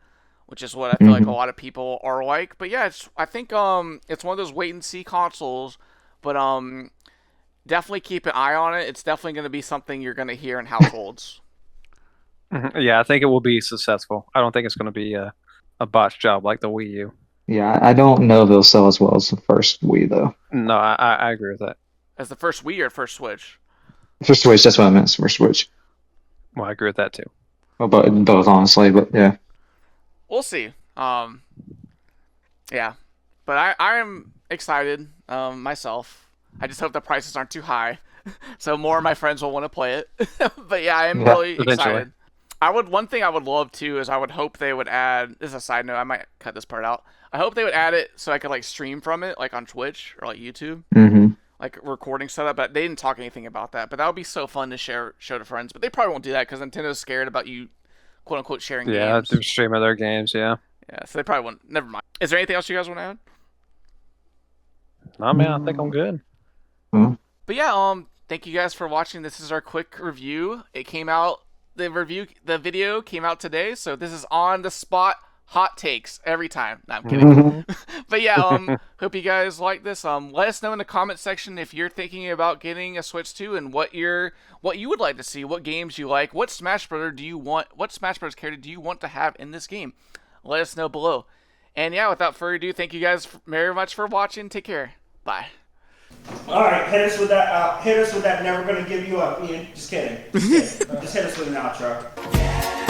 Speaker 1: which is what I feel like a lot of people are like. But yeah, I think it's one of those wait and see consoles, but definitely keep an eye on it. It's definitely going to be something you're going to hear in households.
Speaker 3: Yeah, I think it will be successful. I don't think it's going to be a botch job like the Wii U.
Speaker 2: Yeah, I don't know if it'll sell as well as the first Wii though.
Speaker 3: No, I agree with that.
Speaker 1: As the first Wii or first Switch?
Speaker 2: For Switch, that's what I meant for Switch.
Speaker 3: Well, I agree with that too.
Speaker 2: Well, but both honestly, but yeah.
Speaker 1: We'll see. Yeah, but I am excited myself. I just hope the prices aren't too high, so more of my friends will want to play it. But yeah, I am
Speaker 2: Yeah,
Speaker 1: really
Speaker 3: eventually.
Speaker 1: excited. One thing I would love too is I would hope they would add. This is a side note. I might cut this part out. I hope they would add it so I could like stream from it, like on Twitch or like YouTube,
Speaker 2: hmm
Speaker 1: like recording setup. But they didn't talk anything about that. But that would be so fun to show to friends. But they probably won't do that because Nintendo's scared about you, quote unquote, sharing
Speaker 3: Yeah,
Speaker 1: games.
Speaker 3: they're streaming their games. Yeah.
Speaker 1: Yeah, so they probably won't. Never mind. Is there anything else you guys want to add?
Speaker 3: No, man, I think I'm good.
Speaker 1: But yeah, thank you guys for watching. This is our quick review. It came out. The video came out today, so this is on the spot hot takes every time. No, I'm kidding. But yeah, hope you guys like this. Let us know in the comment section if you're thinking about getting a Switch 2 and what you would like to see, what games you like, what Smash Brothers character do you want to have in this game. Let us know below. And yeah, without further ado, thank you guys very much for watching. Take care. Bye.
Speaker 7: All right, hit us with that. Hit us with that. Never gonna give you up, Ian. Just kidding. Just hit us with an outro.